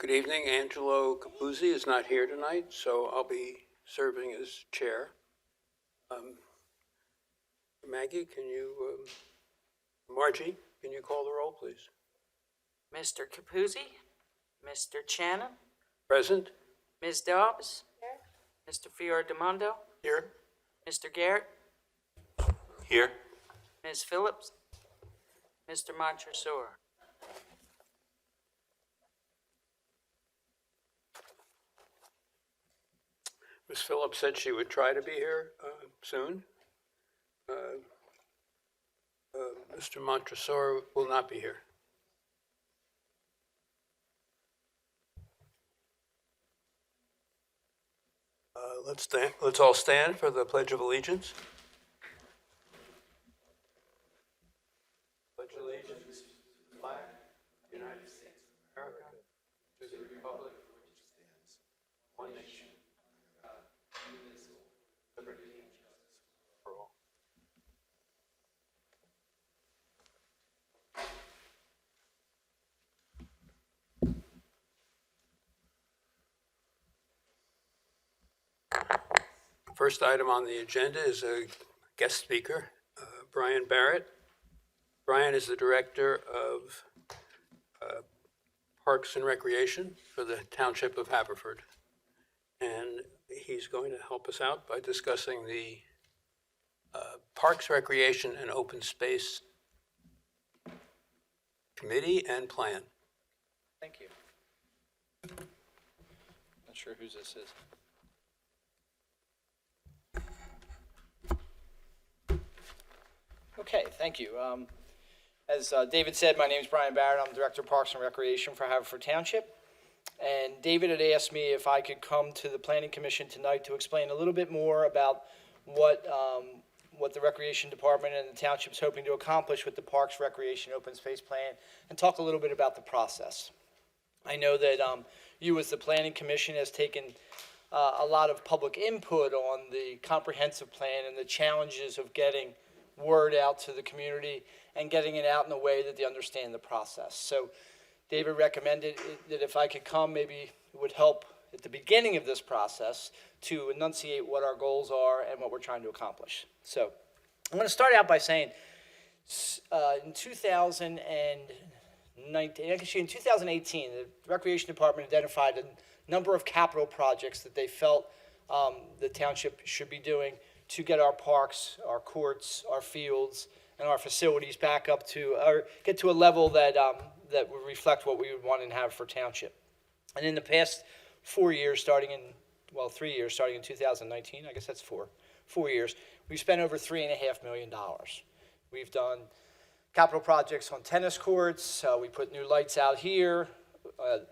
Good evening. Angelo Capuzzi is not here tonight, so I'll be serving as chair. Maggie, Margie, can you call the roll, please? Mr. Capuzzi, Mr. Channon, Present? Ms. Dobbs, Mr. Fiordemondo, Here. Mr. Garrett, Here. Ms. Phillips, Mr. Montresor. Ms. Phillips said she would try to be here soon. Mr. Montresor will not be here. Let's all stand for the Pledge of Allegiance. Pledge allegiance to the flag of the United States of America, to the republic for which it stands, one nation, God, indivisible, liberty and justice for all. First item on the agenda is a guest speaker, Brian Barrett. Brian is the Director of Parks and Recreation for the Township of Haverford. And he's going to help us out by discussing the Parks, Recreation, and Open Space Committee and Plan. Thank you. Not sure whose this is. Okay, thank you. As David said, my name is Brian Barrett. I'm Director of Parks and Recreation for Haverford Township. And David had asked me if I could come to the Planning Commission tonight to explain a little bit more about what the Recreation Department and the Township's hoping to accomplish with the Parks, Recreation, Open Space Plan, and talk a little bit about the process. I know that you as the Planning Commission has taken a lot of public input on the comprehensive plan and the challenges of getting word out to the community and getting it out in a way that they understand the process. So David recommended that if I could come, maybe it would help at the beginning of this process to enunciate what our goals are and what we're trying to accomplish. So I'm going to start out by saying in 2019, actually in 2018, the Recreation Department identified a number of capital projects that they felt the township should be doing to get our parks, our courts, our fields, and our facilities back up to, or get to a level that that would reflect what we would want in Haverford Township. And in the past 4 years, 3 years, starting in 2019, I guess that's 4 years, we've spent over $3.5 million. We've done capital projects on tennis courts. We put new lights out here,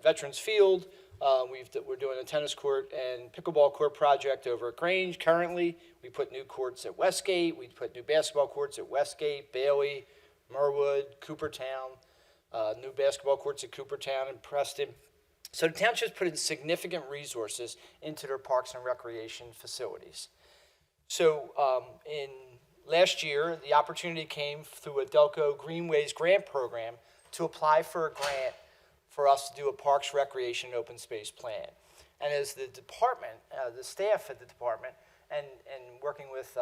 Veterans Field. We're doing a tennis court and pickleball court project over at Grange currently. We put new courts at Westgate. We put new basketball courts at Westgate, Bailey, Merwood, Coopertown, new basketball courts at Coopertown and Preston. So the township's put in significant resources into their parks and recreation facilities. So in last year, the opportunity came through a Delco Greenways grant program to apply for a grant for us to do a Parks, Recreation, and Open Space Plan. And as the department, the staff at the department, and working with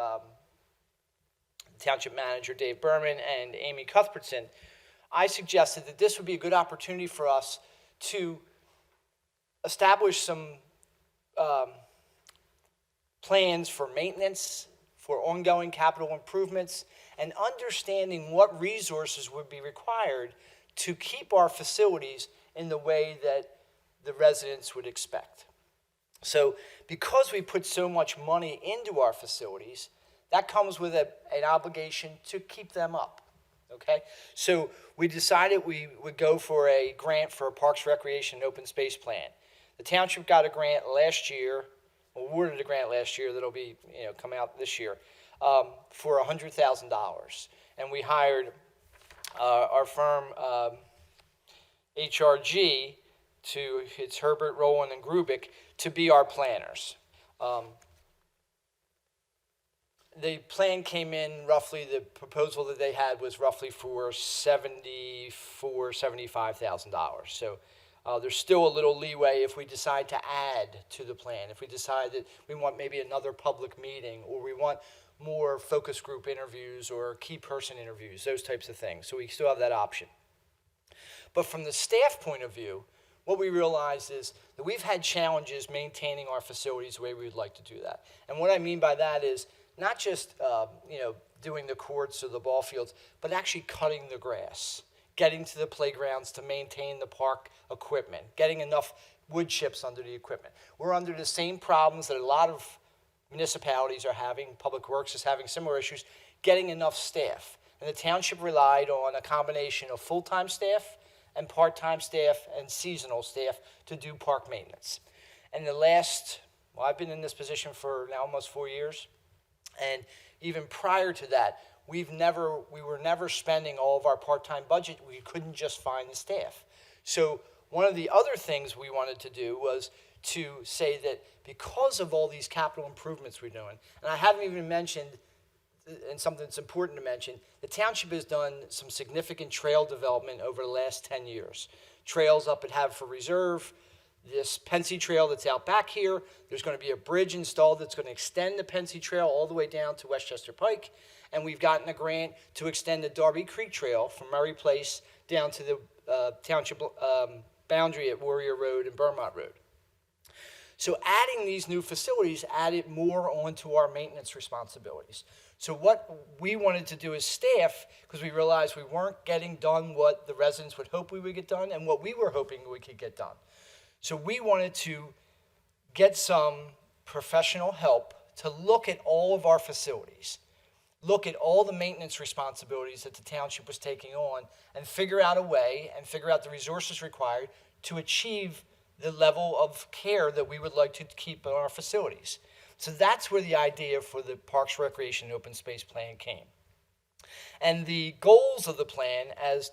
Township Manager Dave Berman and Amy Cuthbertson, I suggested that this would be a good opportunity for us to establish some plans for maintenance, for ongoing capital improvements, and understanding what resources would be required to keep our facilities in the way that the residents would expect. So because we put so much money into our facilities, that comes with an obligation to keep them up, okay? So we decided we would go for a grant for a Parks, Recreation, and Open Space Plan. The township got a grant last year, awarded a grant last year that'll be, come out this year, for $100,000. And we hired our firm, HRG, it's Herbert, Rowland, and Grubik, to be our planners. The plan came in roughly, the proposal that they had was roughly for $75,000. So There's still a little leeway if we decide to add to the plan, if we decide that we want maybe another public meeting, or we want more focus group interviews or key person interviews, those types of things. So we still have that option. But from the staff point of view, what we realize is that we've had challenges maintaining our facilities the way we would like to do that. And what I mean by that is not just doing the courts or the ball fields, but actually cutting the grass, getting to the playgrounds to maintain the park equipment, getting enough wood chips under the equipment. We're under the same problems that a lot of municipalities are having. Public Works is having similar issues, getting enough staff. And the township relied on a combination of full-time staff and part-time staff and seasonal staff to do park maintenance. And I've been in this position for now almost 4 years, and even prior to that, we were never spending all of our part-time budget. We couldn't just find the staff. So one of the other things we wanted to do was to say that because of all these capital improvements we're doing, and I haven't even mentioned, and something that's important to mention, the township has done some significant trail development over the last 10 years. Trails up at Haverford Reserve, this Pensy Trail that's out back here. There's going to be a bridge installed that's going to extend the Pensy Trail all the way down to Westchester Pike. And we've gotten a grant to extend the Darby Creek Trail from Murray Place down to the township boundary at Warrior Road and Burmont Road. So adding these new facilities added more onto our maintenance responsibilities. So what we wanted to do as staff, because we realized we weren't getting done what the residents would hope we would get done and what we were hoping we could get done. So we wanted to get some professional help to look at all of our facilities, look at all the maintenance responsibilities that the township was taking on, and figure out a way and figure out the resources required to achieve the level of care that we would like to keep in our facilities. So that's where the idea for the Parks, Recreation, and Open Space Plan came. And the goals of the plan, as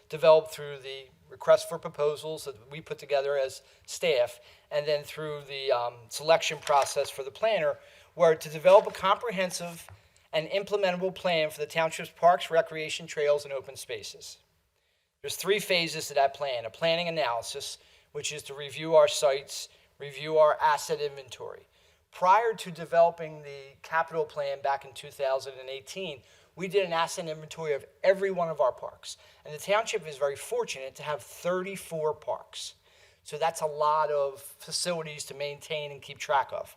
developed through the request for proposals that we put together as staff, and then through the selection process for the planner, were to develop a comprehensive and implementable plan for the township's parks, recreation, trails, and open spaces. There's 3 phases to that plan: a planning analysis, which is to review our sites, review our asset inventory. Prior to developing the capital plan back in 2018, we did an asset inventory of every one of our parks. And the township is very fortunate to have 34 parks. So that's a lot of facilities to maintain and keep track of.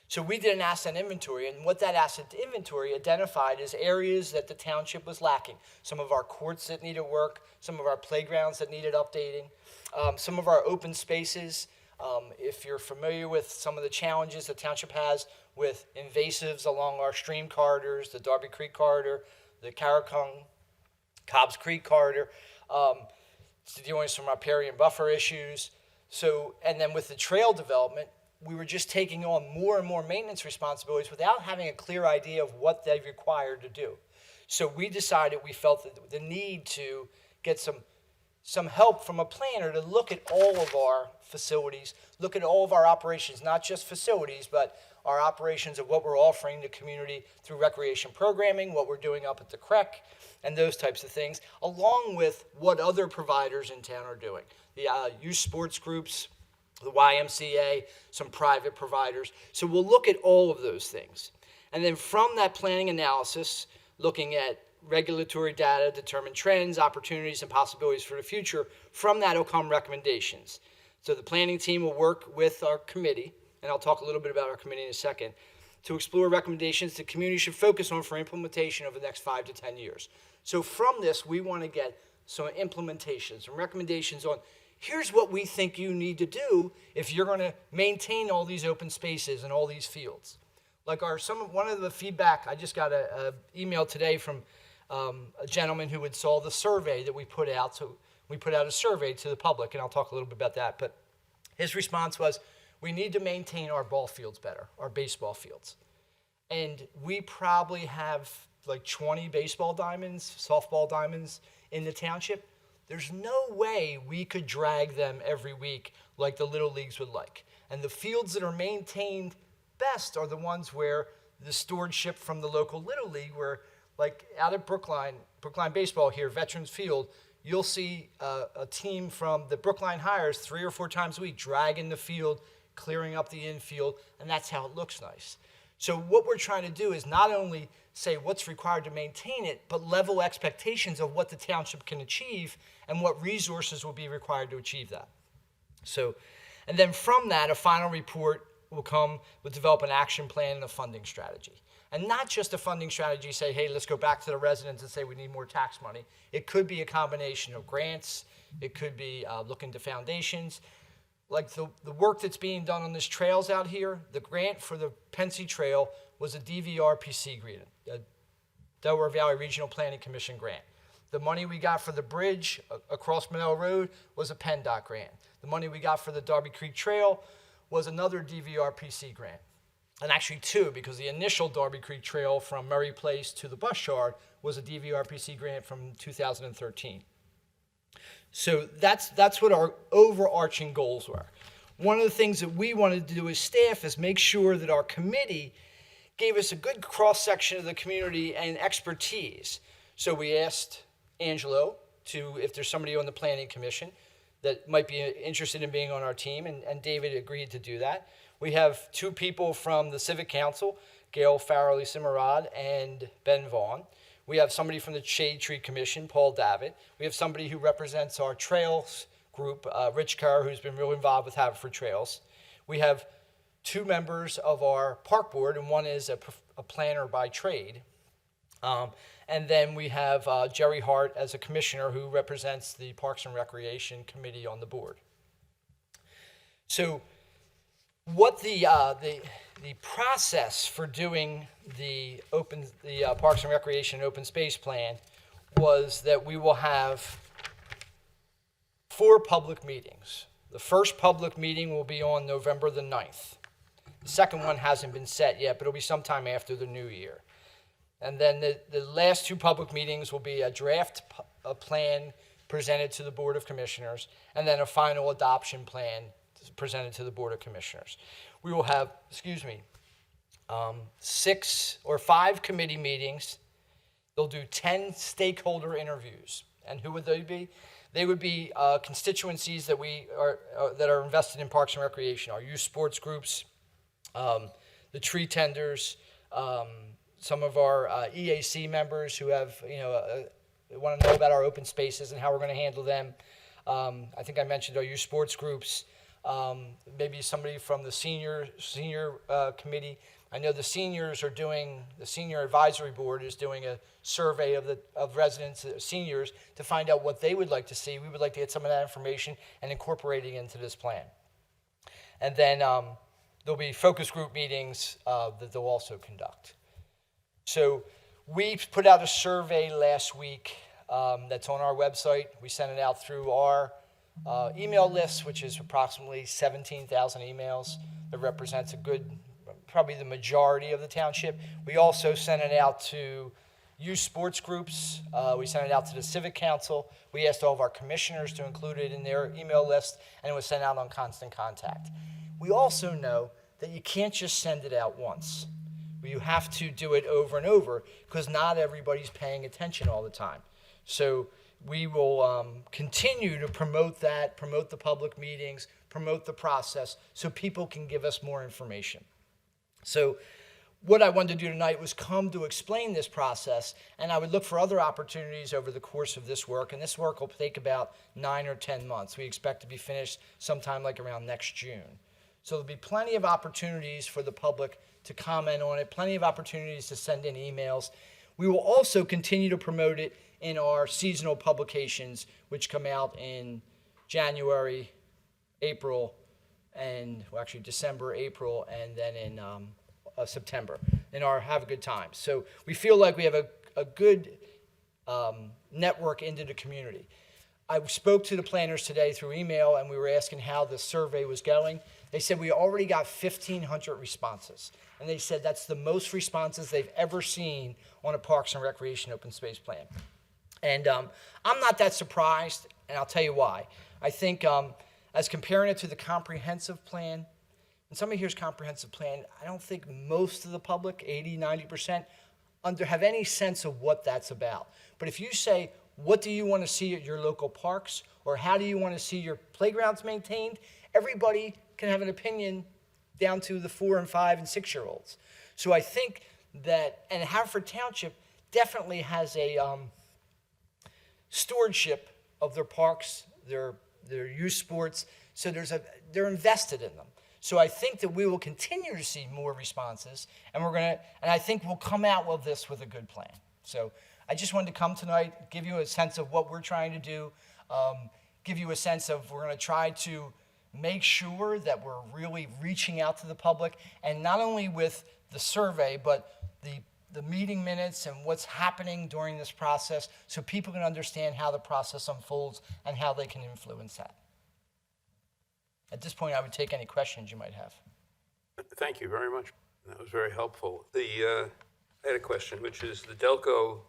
So we did an asset inventory, and what that asset inventory identified is areas that the township was lacking. Some of our courts that needed work, some of our playgrounds that needed updating, some of our open spaces. If you're familiar with some of the challenges the township has with invasives along our stream corridors, the Darby Creek corridor, the Caracung, Cobbs Creek corridor, dealing with some riparian buffer issues. So, and then with the trail development, we were just taking on more and more maintenance responsibilities without having a clear idea of what they required to do. So we decided we felt that the need to get some help from a planner to look at all of our facilities, look at all of our operations, not just facilities, but our operations of what we're offering the community through recreation programming, what we're doing up at the CREC, and those types of things, along with what other providers in town are doing. The youth sports groups, the YMCA, some private providers. So we'll look at all of those things. And then from that planning analysis, looking at regulatory data, determine trends, opportunities, and possibilities for the future, from that will come recommendations. So the planning team will work with our committee, and I'll talk a little bit about our committee in a second, to explore recommendations the community should focus on for implementation over the next 5 to 10 years. So from this, we want to get some implementations, some recommendations on here's what we think you need to do if you're going to maintain all these open spaces and all these fields. Like one of the feedback, I just got an email today from a gentleman who had saw the survey that we put out. So we put out a survey to the public, and I'll talk a little bit about that. But his response was, we need to maintain our ball fields better, our baseball fields. And we probably have like 20 baseball diamonds, softball diamonds in the township. There's no way we could drag them every week like the Little Leagues would like. And the fields that are maintained best are the ones where the stewardship from the local Little League, where like out at Brookline Baseball here, Veterans Field, you'll see a team from the Brookline Hires 3 or 4 times a week dragging the field, clearing up the infield, and that's how it looks nice. So what we're trying to do is not only say what's required to maintain it, but level expectations of what the township can achieve and what resources will be required to achieve that. So, and then from that, a final report will come, we'll develop an action plan and a funding strategy. And not just a funding strategy, say, hey, let's go back to the residents and say we need more tax money. It could be a combination of grants. It could be looking to foundations. Like the work that's being done on this trails out here, the grant for the Pensy Trail was a DVRPC grant, a Delaware Valley Regional Planning Commission grant. The money we got for the bridge across Monell Road was a PennDOT grant. The money we got for the Darby Creek Trail was another DVRPC grant. And actually 2, because the initial Darby Creek Trail from Murray Place to the bus yard was a DVRPC grant from 2013. So that's what our overarching goals were. One of the things that we wanted to do as staff is make sure that our committee gave us a good cross-section of the community and expertise. So we asked Angelo if there's somebody on the Planning Commission that might be interested in being on our team, and David agreed to do that. We have 2 people from the Civic Council, Gail Farrelly-Cimarrod and Ben Vaughn. We have somebody from the Shade Tree Commission, Paul Davitt. We have somebody who represents our Trails group, Rich Kerr, who's been really involved with Haverford Trails. We have 2 members of our park board, and one is a planner by trade. And then we have Jerry Hart as a commissioner who represents the Parks and Recreation Committee on the board. So what the process for doing the Parks and Recreation and Open Space Plan was that we will have 4 public meetings. The first public meeting will be on November the 9th. The second one hasn't been set yet, but it'll be sometime after the new year. And then the last 2 public meetings will be a draft plan presented to the Board of Commissioners, and then a final adoption plan presented to the Board of Commissioners. We will have, 6 or 5 committee meetings. They'll do 10 stakeholder interviews. And who would they be? They would be constituencies that that are invested in Parks and Recreation, our youth sports groups, the tree tenders, some of our EAC members who have, want to know about our open spaces and how we're going to handle them. I think I mentioned our youth sports groups. Maybe somebody from the senior committee. I know the senior advisory board is doing a survey of residents, seniors, to find out what they would like to see. We would like to get some of that information and incorporate it into this plan. And then there'll be focus group meetings that they'll also conduct. So we put out a survey last week that's on our website. We sent it out through our email list, which is approximately 17,000 emails. That represents probably the majority of the township. We also sent it out to youth sports groups. We sent it out to the Civic Council. We asked all of our commissioners to include it in their email list, and it was sent out on Constant Contact. We also know that you can't just send it out once. You have to do it over and over because not everybody's paying attention all the time. So we will continue to promote that, promote the public meetings, promote the process so people can give us more information. So what I wanted to do tonight was come to explain this process, and I would look for other opportunities over the course of this work, and this work will take about 9 or 10 months. We expect to be finished sometime like around next June. So there'll be plenty of opportunities for the public to comment on it, plenty of opportunities to send in emails. We will also continue to promote it in our seasonal publications, which come out in January, April, and well, actually December, April, and then in September, in our Have a Good Time. So we feel like we have a good network into the community. I spoke to the planners today through email, and we were asking how the survey was going. They said we already got 1,500 responses, and they said that's the most responses they've ever seen on a Parks and Recreation open space plan. And I'm not that surprised, and I'll tell you why. I think as comparing it to the comprehensive plan, when somebody hears comprehensive plan, I don't think most of the public, 80, 90%, have any sense of what that's about. But if you say, what do you want to see at your local parks, or how do you want to see your playgrounds maintained? Everybody can have an opinion down to the 4 and 5 and 6-year-olds. So I think that, and Haverford Township definitely has a stewardship of their parks, their youth sports. So they're invested in them. So I think that we will continue to see more responses, and I think we'll come out with this with a good plan. So I just wanted to come tonight, give you a sense of what we're trying to do, give you a sense of we're going to try to make sure that we're really reaching out to the public, and not only with the survey, but the meeting minutes and what's happening during this process, so people can understand how the process unfolds and how they can influence that. At this point, I would take any questions you might have. Thank you very much. That was very helpful. I had a question, which is the Delco,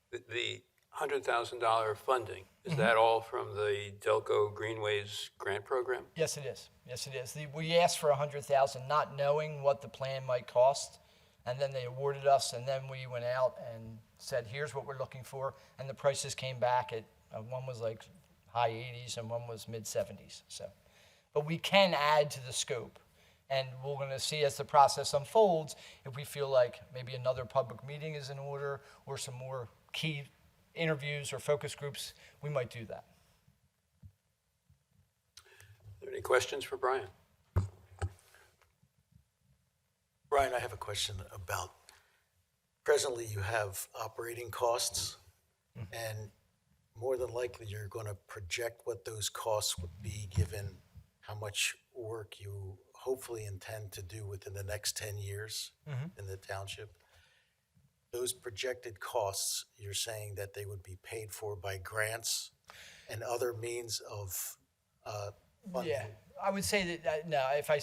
the $100,000 funding, is that all from the Delco Greenways grant program? Yes, it is. Yes, it is. We asked for $100,000, not knowing what the plan might cost, and then they awarded us, and then we went out and said, here's what we're looking for, and the prices came back at, one was like high 80s and one was mid 70s. So, but we can add to the scope, and we're going to see as the process unfolds if we feel like maybe another public meeting is in order or some more key interviews or focus groups, we might do that. Are there any questions for Brian? Brian, I have a question about, presently you have operating costs, and more than likely you're going to project what those costs would be given how much work you hopefully intend to do within the next 10 years in the township. Those projected costs, you're saying that they would be paid for by grants and other means of funding? Yeah, I would say that, no, if I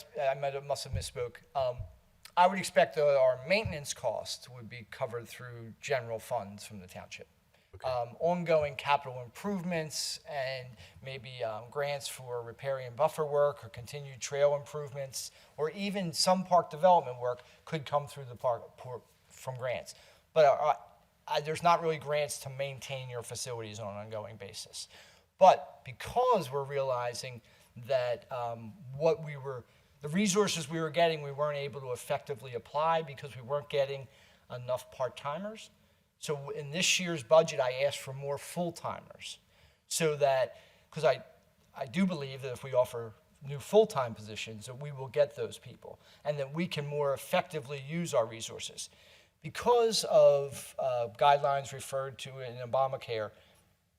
must have misspoke. I would expect that our maintenance costs would be covered through general funds from the township. Okay. Ongoing capital improvements and maybe grants for riparian buffer work or continued trail improvements, or even some park development work could come through the park from grants. But there's not really grants to maintain your facilities on an ongoing basis. But because we're realizing that the resources we were getting, we weren't able to effectively apply because we weren't getting enough part-timers. So in this year's budget, I asked for more full-timers, so that, because I do believe that if we offer new full-time positions, that we will get those people, and that we can more effectively use our resources. Because of guidelines referred to in Obamacare,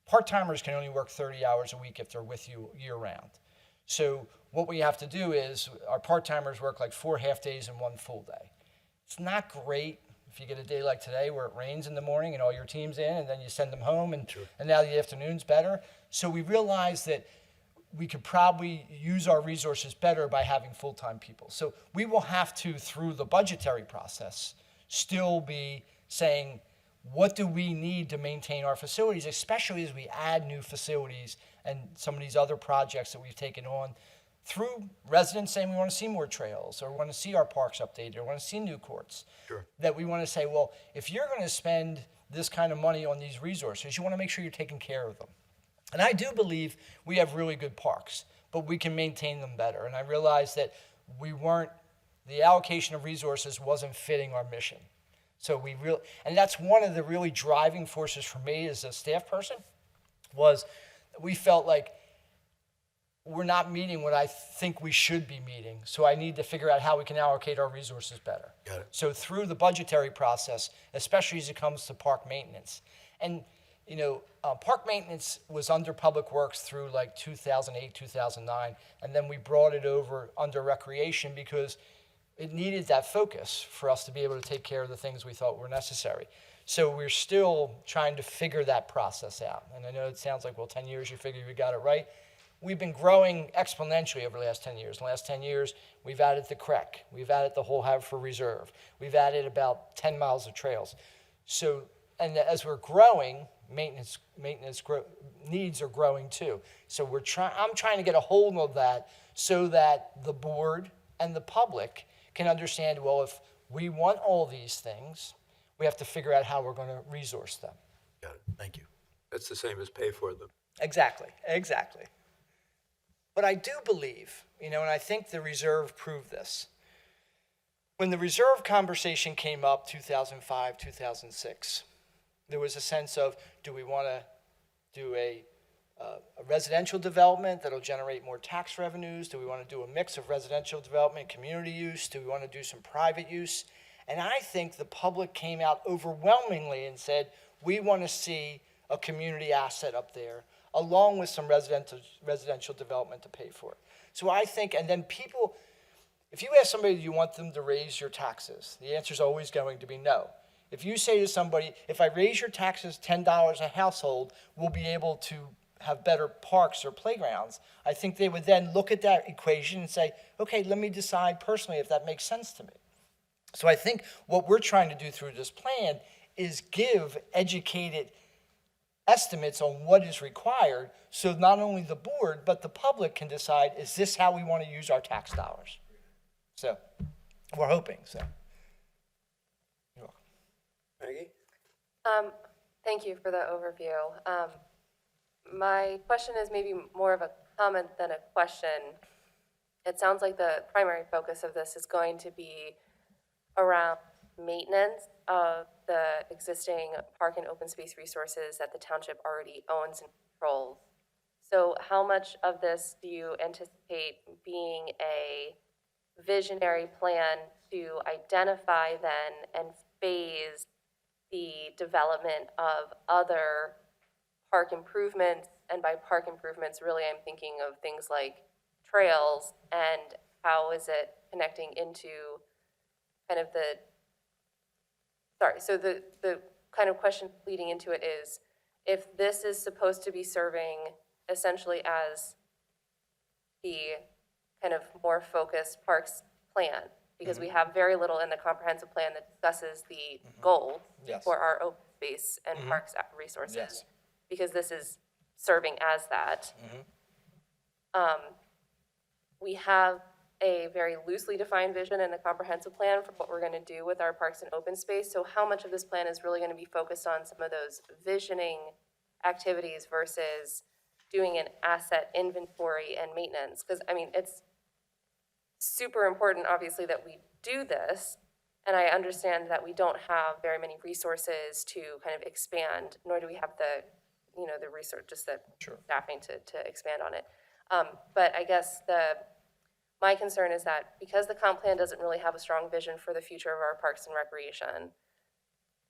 part-timers can only work 30 hours a week if they're with you year-round. So what we have to do is our part-timers work like 4 half-days and 1 full day. It's not great if you get a day like today where it rains in the morning and all your team's in, and then you send them home, and now the afternoon's better. So we realized that we could probably use our resources better by having full-time people. So we will have to, through the budgetary process, still be saying, what do we need to maintain our facilities, especially as we add new facilities and some of these other projects that we've taken on through residents saying we want to see more trails, or want to see our parks updated, or want to see new courts. Sure. That we want to say, well, if you're going to spend this kind of money on these resources, you want to make sure you're taking care of them. And I do believe we have really good parks, but we can maintain them better. And I realized that the allocation of resources wasn't fitting our mission. So and that's one of the really driving forces for me as a staff person, was we felt like we're not meeting what I think we should be meeting. So I need to figure out how we can allocate our resources better. Got it. So through the budgetary process, especially as it comes to park maintenance. And, park maintenance was under Public Works through like 2008, 2009. And then we brought it over under Recreation because it needed that focus for us to be able to take care of the things we thought were necessary. So we're still trying to figure that process out. And I know it sounds like, 10 years, you figure you got it right. We've been growing exponentially over the last 10 years. In the last 10 years, we've added the CREC. We've added the whole Haverford Reserve. We've added about 10 miles of trails. So, and as we're growing, maintenance needs are growing too. So I'm trying to get a hold of that so that the board and the public can understand, if we want all these things, we have to figure out how we're going to resource them. Got it. Thank you. That's the same as pay for them. Exactly, exactly. But I do believe, and I think the reserve proved this. When the reserve conversation came up, 2005, 2006, there was a sense of, do we want to do a residential development that'll generate more tax revenues? Do we want to do a mix of residential development, community use? Do we want to do some private use? And I think the public came out overwhelmingly and said, we want to see a community asset up there, along with some residential development to pay for it. So I think, and then people, if you ask somebody, do you want them to raise your taxes? The answer is always going to be no. If you say to somebody, if I raise your taxes $10 a household, we'll be able to have better parks or playgrounds, I think they would then look at that equation and say, okay, let me decide personally if that makes sense to me. So I think what we're trying to do through this plan is give educated estimates on what is required, so not only the board, but the public can decide, is this how we want to use our tax dollars? So, we're hoping, so. You're welcome. Maggie? Thank you for the overview. My question is maybe more of a comment than a question. It sounds like the primary focus of this is going to be around maintenance of the existing park and open space resources that the township already owns and controls. So how much of this do you anticipate being a visionary plan to identify then and phase the development of other park improvements? And by park improvements, really I'm thinking of things like trails, and how is it connecting into kind of the kind of question leading into it is, if this is supposed to be serving essentially as the kind of more focused parks plan, because we have very little in the comprehensive plan that discusses the goals Yes. for our open space and parks resources, Yes. because this is serving as that. We have a very loosely defined vision in the comprehensive plan for what we're going to do with our parks and open space. So how much of this plan is really going to be focused on some of those visioning activities versus doing an asset inventory and maintenance? Because, I mean, it's super important, obviously, that we do this. And I understand that we don't have very many resources to kind of expand, nor do we have the, the resource, just the staffing to expand on it. But I guess my concern is that because the comp plan doesn't really have a strong vision for the future of our parks and recreation,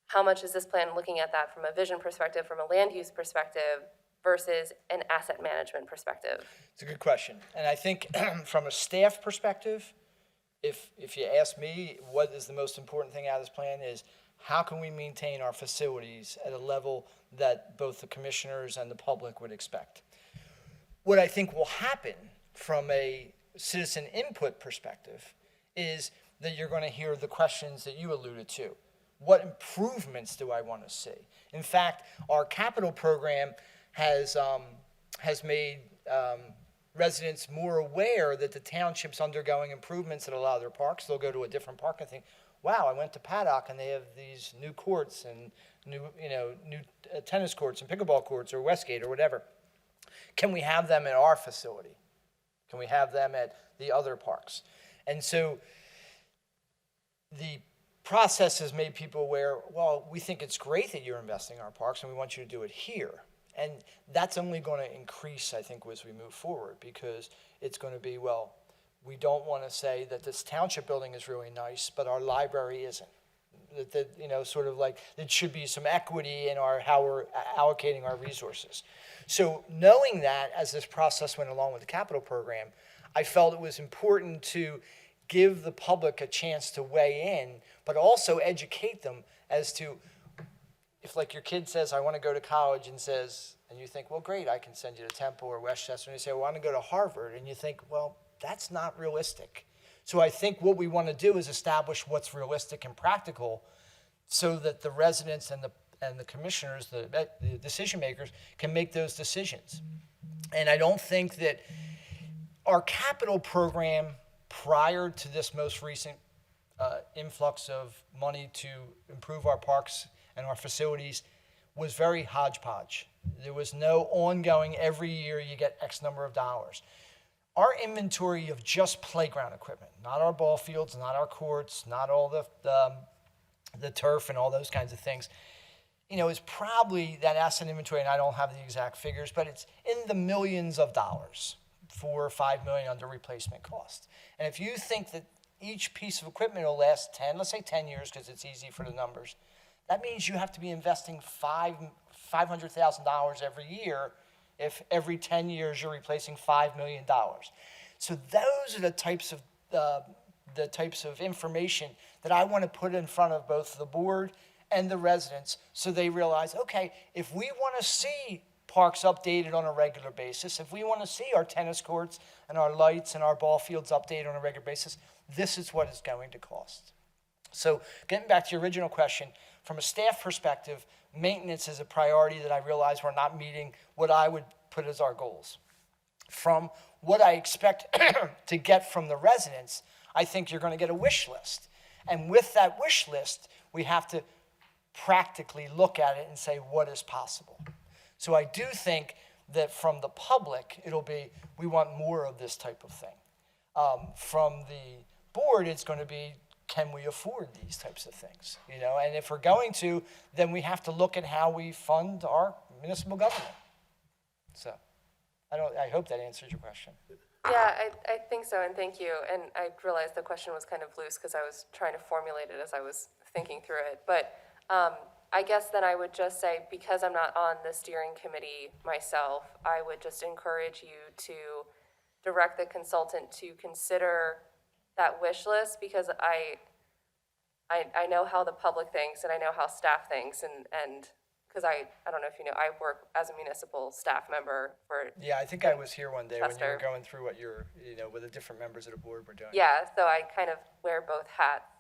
how much is this plan looking at that from a vision perspective, from a land use perspective, versus an asset management perspective? It's a good question. And I think from a staff perspective, if you ask me what is the most important thing out of this plan is, how can we maintain our facilities at a level that both the commissioners and the public would expect? What I think will happen from a citizen input perspective is that you're going to hear the questions that you alluded to. What improvements do I want to see? In fact, our capital program has made residents more aware that the township's undergoing improvements at a lot of their parks. They'll go to a different park and think, wow, I went to Paddock and they have these new courts and new tennis courts and pickleball courts, or Westgate or whatever. Can we have them at our facility? Can we have them at the other parks? And so the process has made people aware, well, we think it's great that you're investing in our parks and we want you to do it here. And that's only going to increase, I think, as we move forward, because it's going to be, well, we don't want to say that this township building is really nice, but our library isn't. Sort of like it should be some equity in how we're allocating our resources. So knowing that as this process went along with the capital program, I felt it was important to give the public a chance to weigh in, but also educate them as to, if like your kid says, I want to go to college, and you think, well, great, I can send you to Temple or Westchester, and you say, well, I want to go to Harvard, and you think, well, that's not realistic. So I think what we want to do is establish what's realistic and practical so that the residents and the commissioners, the decision makers, can make those decisions. And I don't think that our capital program prior to this most recent influx of money to improve our parks and our facilities was very hodgepodge. There was no ongoing, every year you get X number of dollars. Our inventory of just playground equipment, not our ball fields, not our courts, not all the turf and all those kinds of things, is probably that asset inventory, and I don't have the exact figures, but it's in the millions of dollars, 4 or 5 million under replacement cost. And if you think that each piece of equipment will last 10, let's say 10 years because it's easy for the numbers, that means you have to be investing $500,000 every year if every 10 years you're replacing $5 million. So those are the types of information that I want to put in front of both the board and the residents so they realize, okay, if we want to see parks updated on a regular basis, if we want to see our tennis courts and our lights and our ball fields updated on a regular basis, this is what it's going to cost. So getting back to your original question, from a staff perspective, maintenance is a priority that I realize we're not meeting what I would put as our goals. From what I expect to get from the residents, I think you're going to get a wish list. And with that wish list, we have to practically look at it and say what is possible. So I do think that from the public, it'll be, we want more of this type of thing. From the board, it's going to be, can we afford these types of things? And if we're going to, then we have to look at how we fund our municipal government. So I hope that answers your question. Yeah, I think so, and thank you. And I realized the question was kind of loose because I was trying to formulate it as I was thinking through it. But I guess then I would just say, because I'm not on the steering committee myself, I would just encourage you to direct the consultant to consider that wish list, because I know how the public thinks and I know how staff thinks, and because I don't know if you know, I work as a municipal staff member for. Yeah, I think I was here one day when you were Chester. going through what with the different members of the board were doing. Yeah, so I kind of wear both hats,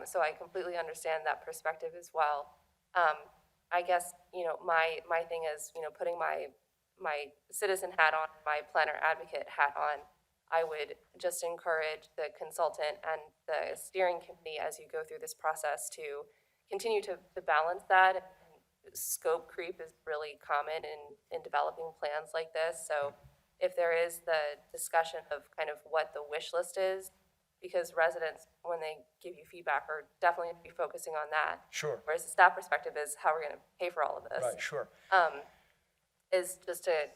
so I completely understand that perspective as well. I guess, my thing is, putting my citizen hat on, my planner advocate hat on, I would just encourage the consultant and the steering committee as you go through this process to continue to balance that. Scope creep is really common in developing plans like this. So if there is the discussion of kind of what the wish list is, because residents, when they give you feedback, are definitely going to be focusing on that. Sure. Whereas the staff perspective is how we're going to pay for all of this. Right, sure. Is just to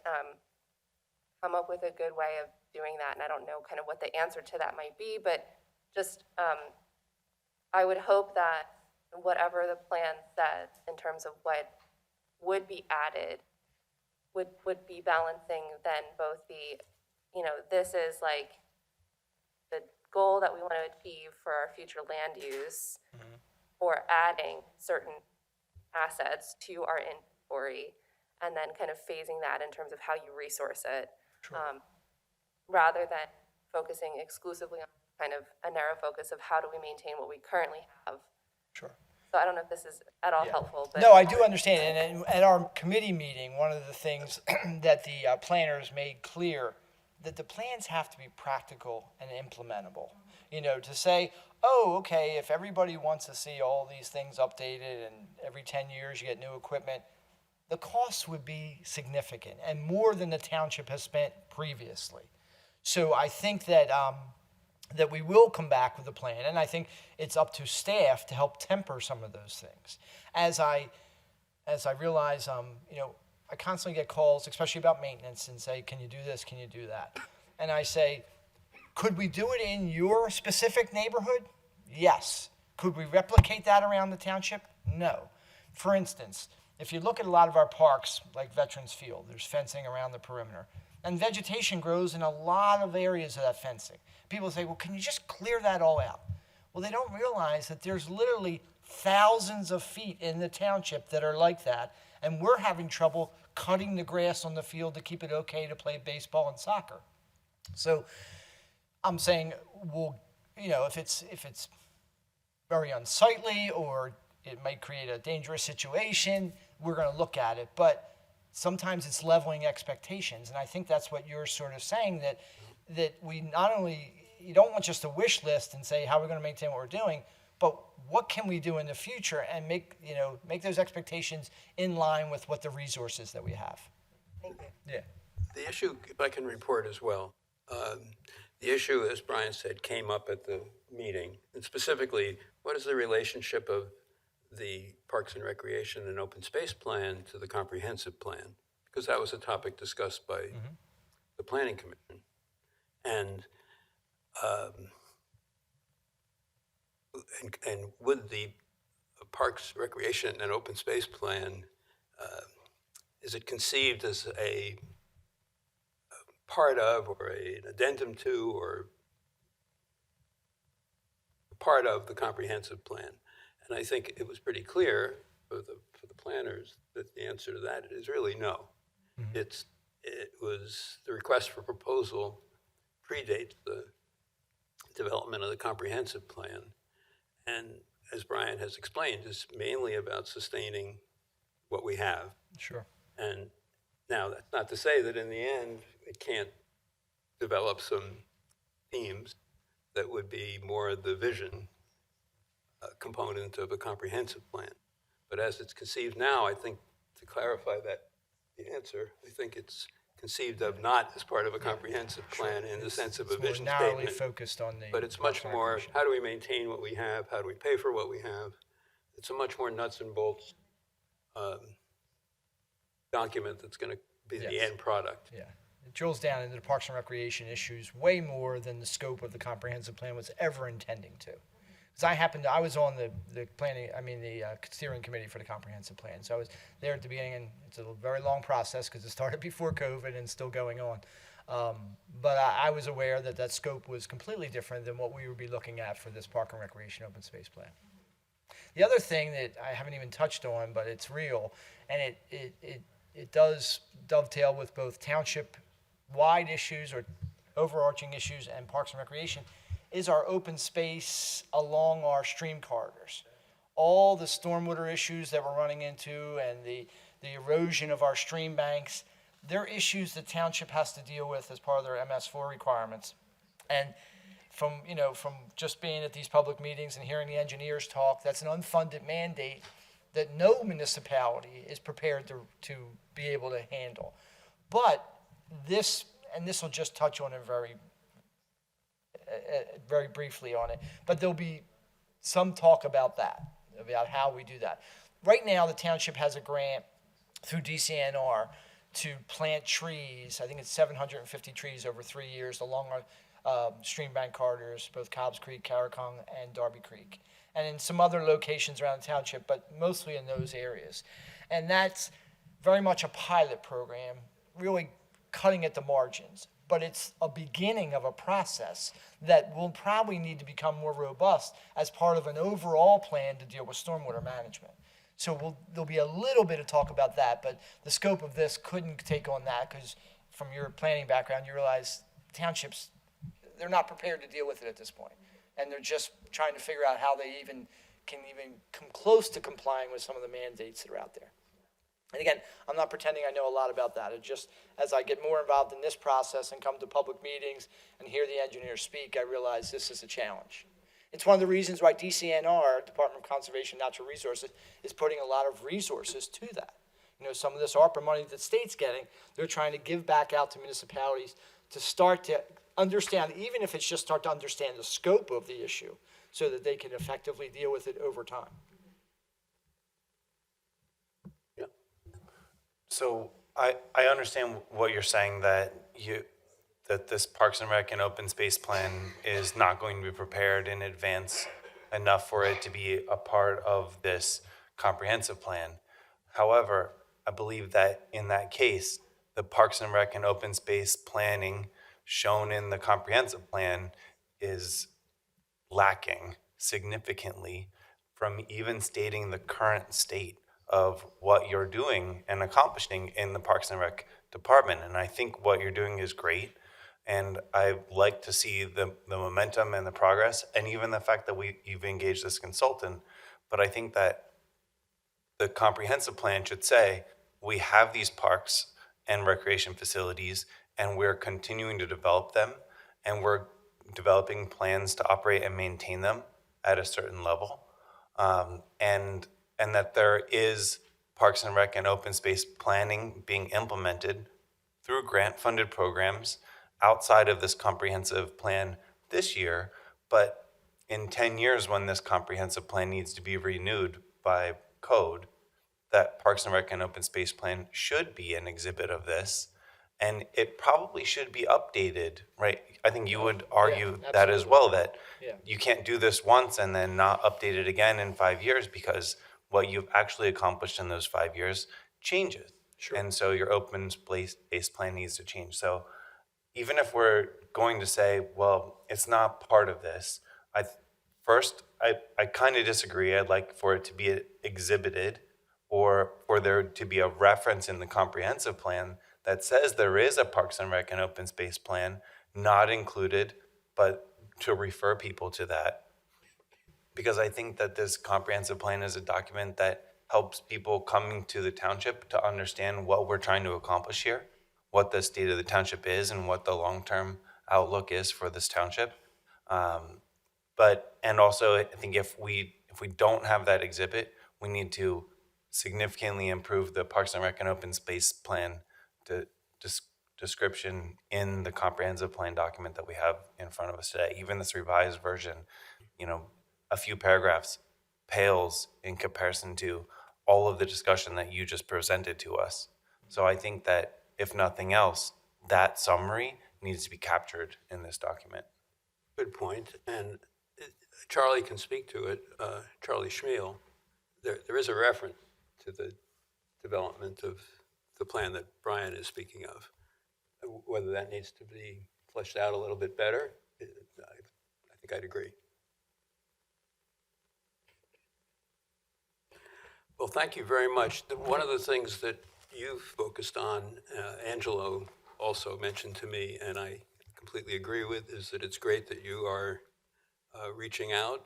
come up with a good way of doing that. And I don't know kind of what the answer to that might be, but just I would hope that whatever the plan says in terms of what would be added would be balancing then both the, this is like the goal that we want to achieve for our future land use, or adding certain assets to our inventory, and then kind of phasing that in terms of how you resource it, rather than focusing exclusively on kind of a narrow focus of how do we maintain what we currently have. Sure. So I don't know if this is at all helpful, but. No, I do understand. And at our committee meeting, one of the things that the planners made clear, that the plans have to be practical and implementable. To say, oh, okay, if everybody wants to see all these things updated and every 10 years you get new equipment, the costs would be significant and more than the township has spent previously. So I think that that we will come back with a plan, and I think it's up to staff to help temper some of those things. As I realize, I constantly get calls, especially about maintenance, and say, can you do this, can you do that? And I say, could we do it in your specific neighborhood? Yes. Could we replicate that around the township? No. For instance, if you look at a lot of our parks, like Veterans Field, there's fencing around the perimeter. And vegetation grows in a lot of areas of that fencing. People say, well, can you just clear that all out? Well, they don't realize that there's literally thousands of feet in the township that are like that, and we're having trouble cutting the grass on the field to keep it okay to play baseball and soccer. So I'm saying, well, if it's very unsightly or it might create a dangerous situation, we're going to look at it. But sometimes it's leveling expectations, and I think that's what you're sort of saying, that we not only, you don't want just a wish list and say how we're going to maintain what we're doing. but what can we do in the future and make those expectations in line with what the resources that we have. Thank you. Yeah. The issue, if I can report as well, the issue, as Brian said, came up at the meeting. And specifically, what is the relationship of the Parks and Recreation and Open Space Plan to the comprehensive plan? Because that was a topic discussed by the Planning Commission. And would the Parks, Recreation, and Open Space Plan, is it conceived as a part of, or an addendum to, or part of the comprehensive plan? And I think it was pretty clear for the planners that the answer to that is really no. It was the request for proposal predates the development of the comprehensive plan, and as Brian has explained, is mainly about sustaining what we have. Sure. And now, that's not to say that in the end, it can't develop some themes that would be more the vision component of a comprehensive plan. But as it's conceived now, I think, to clarify that, the answer, I think it's conceived of not as part of a comprehensive plan in the sense of a vision It's more narrowly statement. focused on the. But it's Parks much and more, Recreation. how do we maintain what we have? How do we pay for what we have? It's a much more nuts and bolts document that's going to be the Yes. end product. Yeah, it drills down into the Parks and Recreation issues way more than the scope of the comprehensive plan was ever intending to. Because I was on the steering committee for the comprehensive plan, so I was there at the beginning, and it's a very long process because it started before COVID and it's still going on. But I was aware that scope was completely different than what we would be looking at for this Park and Recreation Open Space Plan. The other thing that I haven't even touched on, but it's real, and it does dovetail with both township-wide issues or overarching issues and Parks and Recreation, is our open space along our stream corridors. All the stormwater issues that we're running into and the erosion of our stream banks, they're issues the township has to deal with as part of their MS4 requirements. And from just being at these public meetings and hearing the engineers talk, that's an unfunded mandate that no municipality is prepared to be able to handle. But this will just touch on it very briefly on it, but there'll be some talk about how we do that. Right now, the township has a grant through DCNR to plant trees. I think it's 750 trees over 3 years along our stream bank corridors, both Cobbs Creek, Carricong, and Darby Creek, and in some other locations around the township, but mostly in those areas. And that's very much a pilot program, really cutting at the margins. But it's a beginning of a process that will probably need to become more robust as part of an overall plan to deal with stormwater management. So there'll be a little bit of talk about that, but the scope of this couldn't take on that because from your planning background, you realize townships, they're not prepared to deal with it at this point. And they're just trying to figure out how they can come close to complying with some of the mandates that are out there. And again, I'm not pretending I know a lot about that. It just, as I get more involved in this process and come to public meetings and hear the engineers speak, I realize this is a challenge. It's one of the reasons why DCNR, Department of Conservation and Natural Resources, is putting a lot of resources to that. Some of this ARPA money that the state's getting, they're trying to give back out to municipalities to start to understand, even if it's just start to understand the scope of the issue so that they can effectively deal with it over time. So I understand what you're saying, that this Parks and Rec and Open Space Plan is not going to be prepared in advance enough for it to be a part of this comprehensive plan. However, I believe that in that case, the Parks and Rec and Open Space planning shown in the comprehensive plan is lacking significantly from even stating the current state of what you're doing and accomplishing in the Parks and Rec department. And I think what you're doing is great. And I like to see the momentum and the progress, and even the fact that you've engaged this consultant. But I think that the comprehensive plan should say, we have these parks and recreation facilities, and we're continuing to develop them, and we're developing plans to operate and maintain them at a certain level, and that there is Parks and Rec and open space planning being implemented through grant-funded programs outside of this comprehensive plan this year, but in 10 years, when this comprehensive plan needs to be renewed by code, that Parks and Rec and open space plan should be an exhibit of this, and it probably should be updated, right? I think you would argue that as absolutely. well, that Yeah. you can't do this once and then not update it again in 5 years, because what you've actually accomplished in those 5 years changes. Sure. And so your open space plan needs to change. So even if we're going to say, well, it's not part of this, I kind of disagree. I'd like for it to be exhibited, or for there to be a reference in the comprehensive plan that says there is a Parks and Rec and open space plan not included, but to refer people to that. Because I think that this comprehensive plan is a document that helps people coming to the township to understand what we're trying to accomplish here, what the state of the township is, and what the long-term outlook is for this township. And also, I think if we don't have that exhibit, we need to significantly improve the Parks and Rec and open space plan description in the comprehensive plan document that we have in front of us today. Even this revised version, a few paragraphs pales in comparison to all of the discussion that you just presented to us. So I think that if nothing else, that summary needs to be captured in this document. Good point, and Charlie can speak to it, Charlie Schmiel. There is a reference to the development of the plan that Brian is speaking of. Whether that needs to be fleshed out a little bit better, I think I'd agree. Well, thank you very much. One of the things that you've focused on, Angelo also mentioned to me, and I completely agree with, is that it's great that you are reaching out.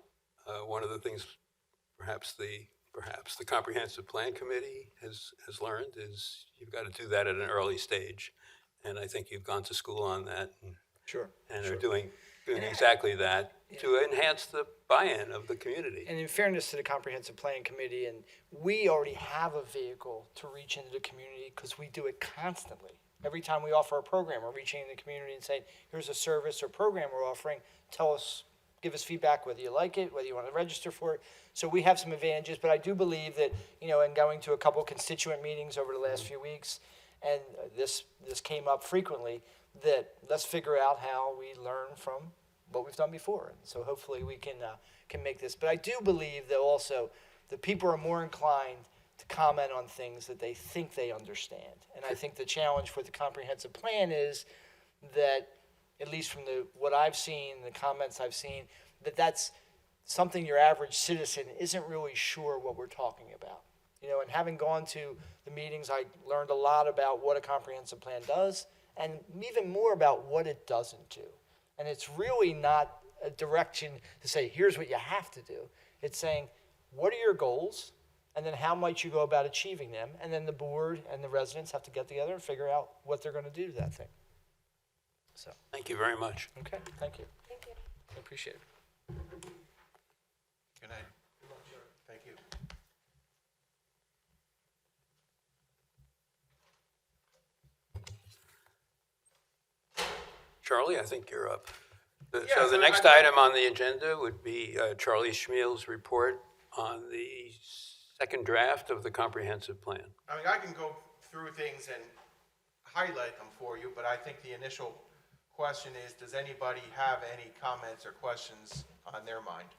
One of the things perhaps the Comprehensive Plan Committee has learned is you've got to do that at an early stage. And I think you've gone to school on that. Sure. And are doing exactly that to enhance the buy-in of the community. And in fairness to the Comprehensive Plan Committee, and we already have a vehicle to reach into the community because we do it constantly. Every time we offer a program, we're reaching in the community and saying, here's a service or program we're offering. Tell us, give us feedback whether you like it, whether you want to register for it. So we have some advantages, but I do believe that, in going to a couple constituent meetings over the last few weeks, and this came up frequently, that let's figure out how we learn from what we've done before. And so hopefully we can make this. But I do believe that also the people are more inclined to comment on things that they think they understand. And I think the challenge for the comprehensive plan is that, at least from what I've seen, the comments I've seen, that's something your average citizen isn't really sure what we're talking about. And having gone to the meetings, I learned a lot about what a comprehensive plan does, and even more about what it doesn't do. And it's really not a direction to say, here's what you have to do. It's saying, what are your goals? And then how might you go about achieving them? And then the board and the residents have to get together and figure out what they're going to do to that thing. So, Thank you very much. okay, thank you. Thank you. I appreciate it. Good night. Thank you. Charlie, I think you're up. So the next item on the agenda would be Charlie Schmiel's report on the second draft of the comprehensive plan. I mean, I can go through things and highlight them for you, but I think the initial question is, does anybody have any comments or questions on their mind?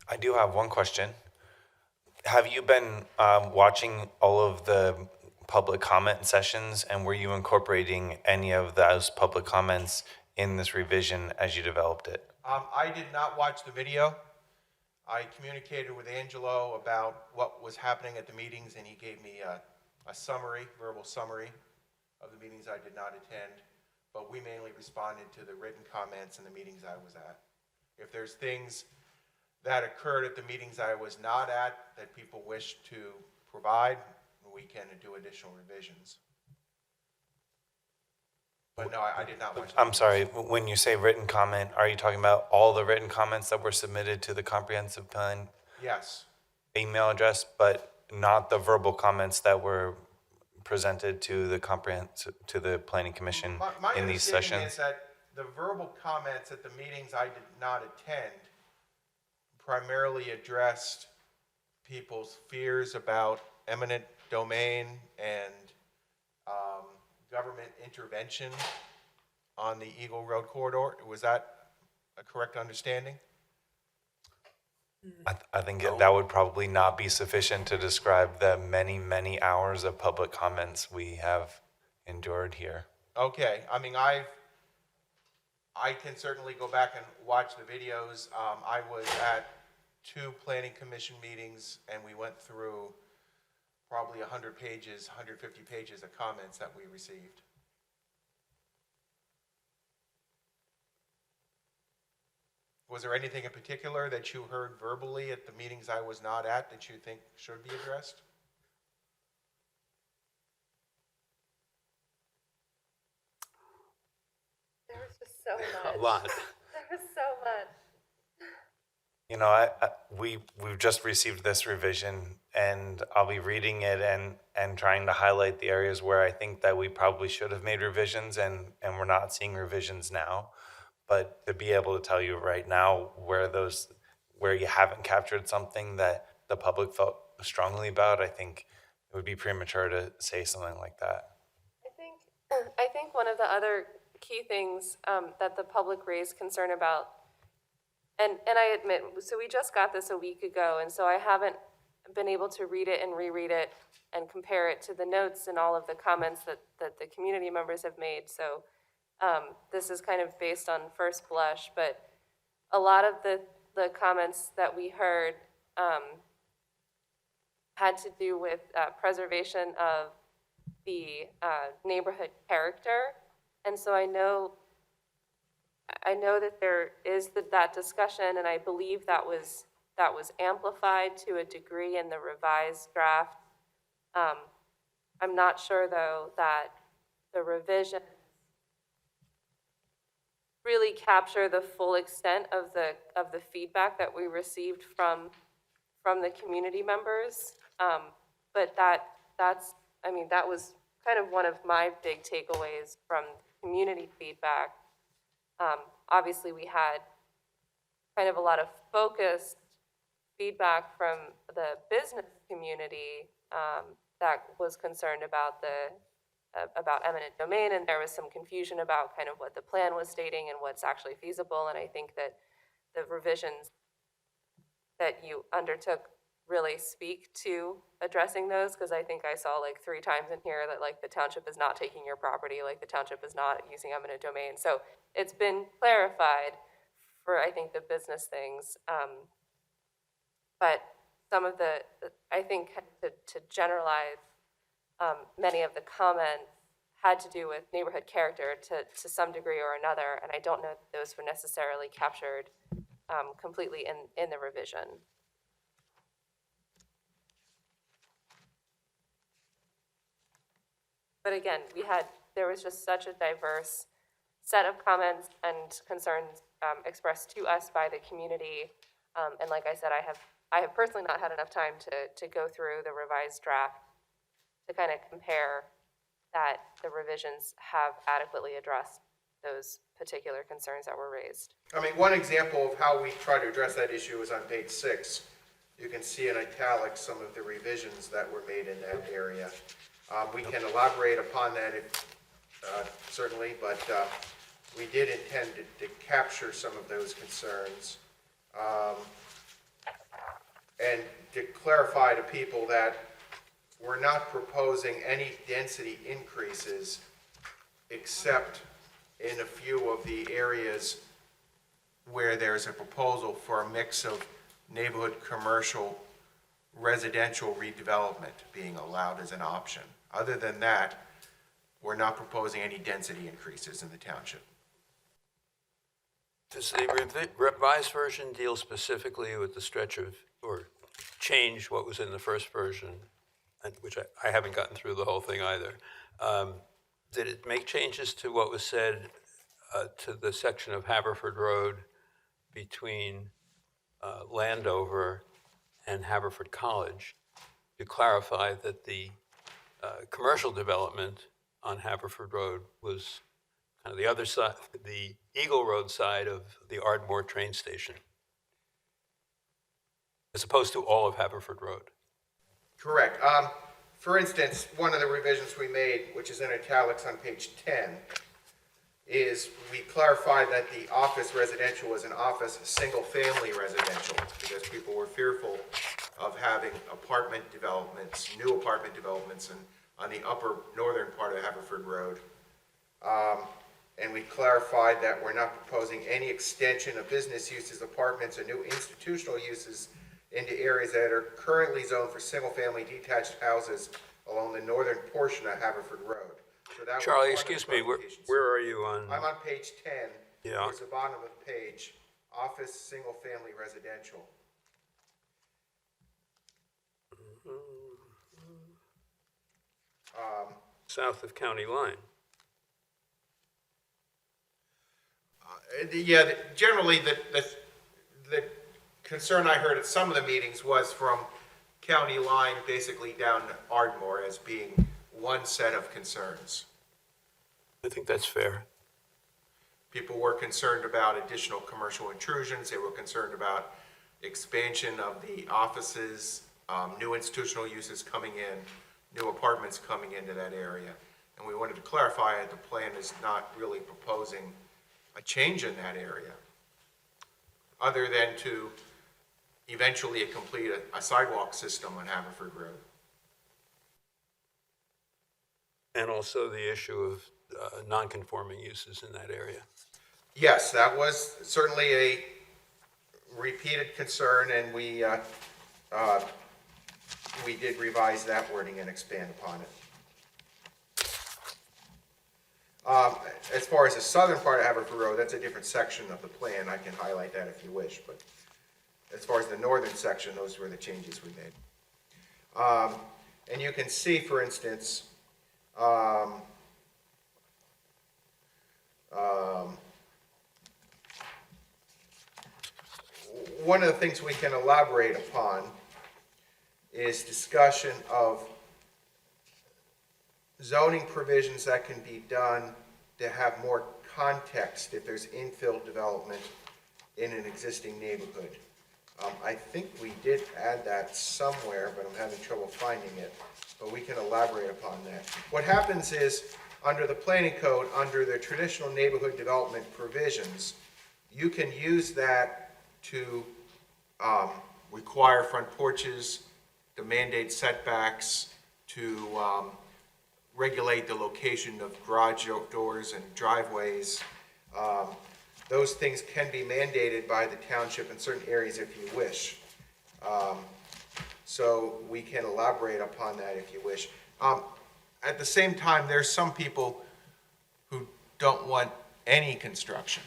I do have one question. Have you been watching all of the public comment sessions, and were you incorporating any of those public comments in this revision as you developed it? I did not watch the video. I communicated with Angelo about what was happening at the meetings, and he gave me a verbal summary of the meetings I did not attend, but we mainly responded to the written comments in the meetings I was at. If there's things that occurred at the meetings I was not at that people wish to provide, we can do additional revisions. But no, I did not watch. I'm sorry, when you say written comment, are you talking about all the written comments that were submitted to the comprehensive plan Yes. email address, but not the verbal comments that were presented to the to the planning commission My in these understanding is sessions? that the verbal comments at the meetings I did not attend primarily addressed people's fears about eminent domain and government intervention on the Eagle Road corridor. Was that a correct understanding? I think that would probably not be sufficient to describe the many, many hours of public comments we have endured here. Okay, I mean, I can certainly go back and watch the videos. I was at 2 planning commission meetings, and we went through probably 100 pages, 150 pages of comments that we received. Was there anything in particular that you heard verbally at the meetings I was not at that you think should be addressed? There was just so much. A lot. There was so much. You know, we've just received this revision, and I'll be reading it and trying to highlight the areas where I think that we probably should have made revisions, and we're not seeing revisions now. But to be able to tell you right now where you haven't captured something that the public felt strongly about, I think it would be premature to say something like that. I think one of the other key things that the public raised concern about, and I admit, so we just got this a week ago, and so I haven't been able to read it and reread it and compare it to the notes and all of the comments that the community members have made. So this is kind of based on first blush, but a lot of the comments that we heard had to do with preservation of the neighborhood character. And so I know that there is that discussion, and I believe that was amplified to a degree in the revised draft. I'm not sure, though, that the revision really capture the full extent of the feedback that we received from the community members. But that was kind of one of my big takeaways from community feedback. Obviously, we had kind of a lot of focused feedback from the business community that was concerned about eminent domain, and there was some confusion about kind of what the plan was stating and what's actually feasible. And I think that the revisions that you undertook really speak to addressing those, because I think I saw like 3 times in here that like the township is not taking your property, like the township is not using eminent domain. So it's been clarified for, I think, the business things. But some of I think to generalize, many of the comments had to do with neighborhood character to some degree or another, and I don't know that those were necessarily captured completely in the revision. But again, there was just such a diverse set of comments and concerns expressed to us by the community. And like I said, I have personally not had enough time to go through the revised draft to kind of compare that the revisions have adequately addressed those particular concerns that were raised. I mean, one example of how we try to address that issue is on page 6. You can see in italics some of the revisions that were made in that area. We can elaborate upon that certainly, but we did intend to capture some of those concerns and to clarify to people that we're not proposing any density increases except in a few of the areas where there's a proposal for a mix of neighborhood commercial residential redevelopment being allowed as an option. Other than that, we're not proposing any density increases in the township. Does the revised version deal specifically with the stretch of, or change what was in the first version, which I haven't gotten through the whole thing either, did it make changes to what was said to the section of Haverford Road between Landover and Haverford College to clarify that the commercial development on Haverford Road was kind of the other side, the Eagle Road side of the Ardmore train station, as opposed to all of Haverford Road? Correct. For instance, one of the revisions we made, which is in italics on page 10, is we clarified that the office residential was an office single-family residential, because people were fearful of having apartment developments, new apartment developments on the upper northern part of Haverford Road. And we clarified that we're not proposing any extension of business uses, apartments, or new institutional uses into areas that are currently zoned for single-family detached houses along the northern portion of Haverford Road. So that was one Charlie, of the excuse me, clarifications. where are you on? I'm on page 10. Yeah. Towards the bottom of the page, office, single-family residential. South of County Line. Yeah, generally, the concern I heard at some of the meetings was from County Line basically down to Ardmore as being one set of concerns. I think that's fair. People were concerned about additional commercial intrusions. They were concerned about expansion of the offices, new institutional uses coming in, new apartments coming into that area. And we wanted to clarify that the plan is not really proposing a change in that area, other than to eventually complete a sidewalk system on Haverford Road. And also the issue of non-conforming uses in that area. Yes, that was certainly a repeated concern, and we did revise that wording and expand upon it. As far as the southern part of Haverford Road, that's a different section of the plan. I can highlight that if you wish, but as far as the northern section, those were the changes we made. And you can see, for instance, one of the things we can elaborate upon is discussion of zoning provisions that can be done to have more context if there's infill development in an existing neighborhood. I think we did add that somewhere, but I'm having trouble finding it, but we can elaborate upon that. What happens is, under the planning code, under the traditional neighborhood development provisions, you can use that to require front porches, to mandate setbacks, to regulate the location of garage doors and driveways. Those things can be mandated by the township in certain areas if you wish. So we can elaborate upon that if you wish. At the same time, there's some people who don't want any construction.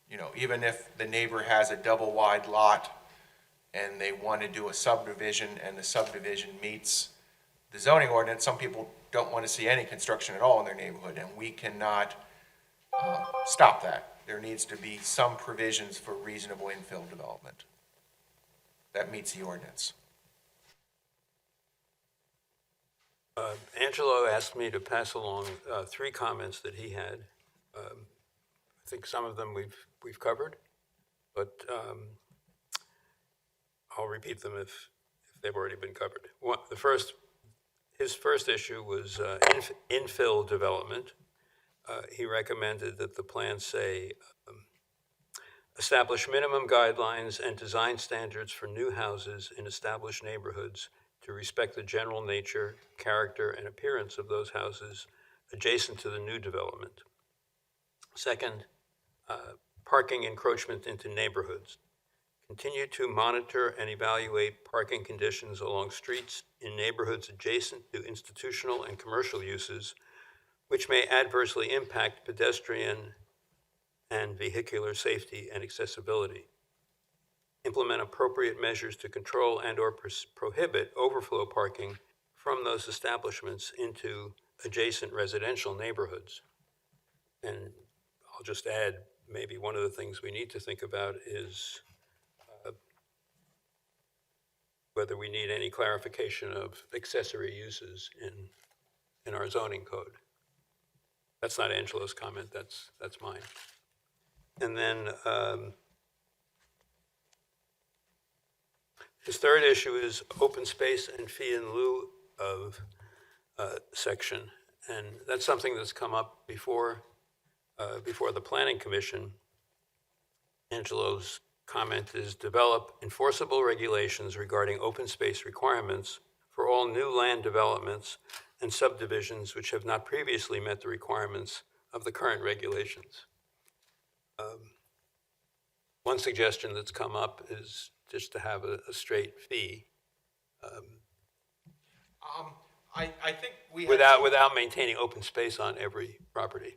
You know, even if the neighbor has a double wide lot and they want to do a subdivision and the subdivision meets the zoning ordinance, some people don't want to see any construction at all in their neighborhood, and we cannot stop that. There needs to be some provisions for reasonable infill development that meets the ordinance. Angelo asked me to pass along 3 comments that he had. I think some of them we've covered, but I'll repeat them if they've already been covered. His first issue was infill development. He recommended that the plan say, establish minimum guidelines and design standards for new houses in established neighborhoods to respect the general nature, character, and appearance of those houses adjacent to the new development. Second, parking encroachment into neighborhoods. Continue to monitor and evaluate parking conditions along streets in neighborhoods adjacent to institutional and commercial uses, which may adversely impact pedestrian and vehicular safety and accessibility. Implement appropriate measures to control and/or prohibit overflow parking from those establishments into adjacent residential neighborhoods. And I'll just add, maybe one of the things we need to think about is whether we need any clarification of accessory uses in our zoning code. That's not Angelo's comment, that's mine. And then his third issue is open space and fee in lieu of section. And that's something that's come up before the Planning Commission. Angelo's comment is develop enforceable regulations regarding open space requirements for all new land developments and subdivisions which have not previously met the requirements of the current regulations. One suggestion that's come up is just to have a straight fee I think we without maintaining open space on every property.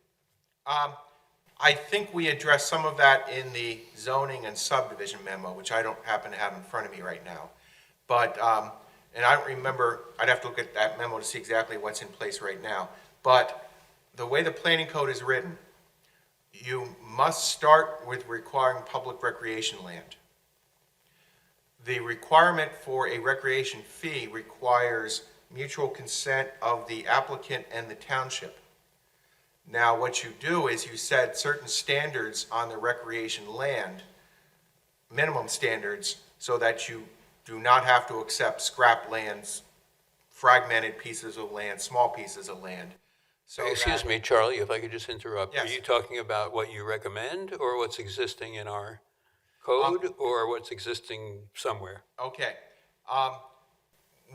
I think we addressed some of that in the zoning and subdivision memo, which I don't happen to have in front of me right now. But, and I don't remember, I'd have to look at that memo to see exactly what's in place right now. But the way the planning code is written, you must start with requiring public recreation land. The requirement for a recreation fee requires mutual consent of the applicant and the township. Now, what you do is you set certain standards on the recreation land, minimum standards, so that you do not have to accept scrap lands, fragmented pieces of land, small pieces of land. So Excuse me, Charlie, if I could just interrupt. Yes. Are you talking about what you recommend or what's existing in our code or what's existing somewhere? Okay.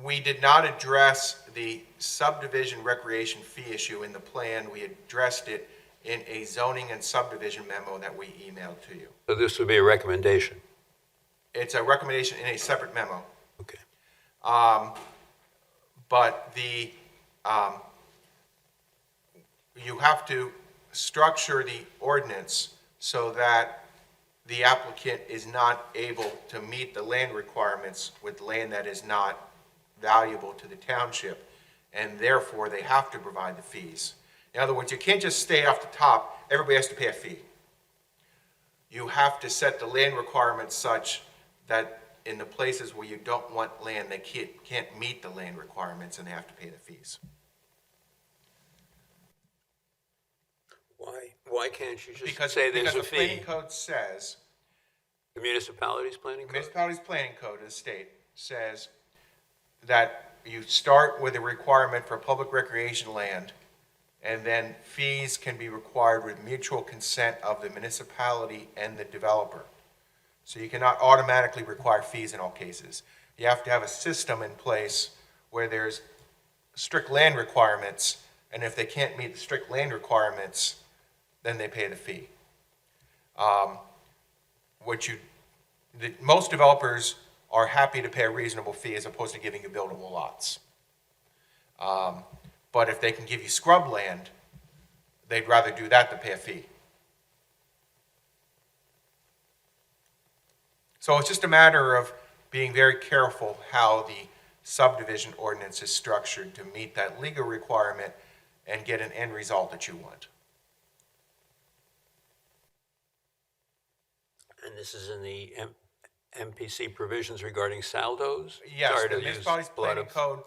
We did not address the subdivision recreation fee issue in the plan. We addressed it in a zoning and subdivision memo that we emailed to you. So this would be a recommendation? It's a recommendation in a separate memo. Okay. But you have to structure the ordinance so that the applicant is not able to meet the land requirements with land that is not valuable to the township, and therefore they have to provide the fees. In other words, you can't just stay off the top, everybody has to pay a fee. You have to set the land requirements such that in the places where you don't want land, they can't meet the land requirements and they have to pay the fees. Why can't you just Because say there's a the planning fee? code says, The municipality's planning the code? municipality's planning code of the state says that you start with a requirement for public recreation land, and then fees can be required with mutual consent of the municipality and the developer. So you cannot automatically require fees in all cases. You have to have a system in place where there's strict land requirements, and if they can't meet the strict land requirements, then they pay the fee. Most developers are happy to pay a reasonable fee as opposed to giving you buildable lots. But if they can give you scrub land, they'd rather do that than pay a fee. So it's just a matter of being very careful how the subdivision ordinance is structured to meet that legal requirement and get an end result that you want. And this is in the MPC provisions regarding saldos? Yes, Sorry the to use municipality's blood planning of code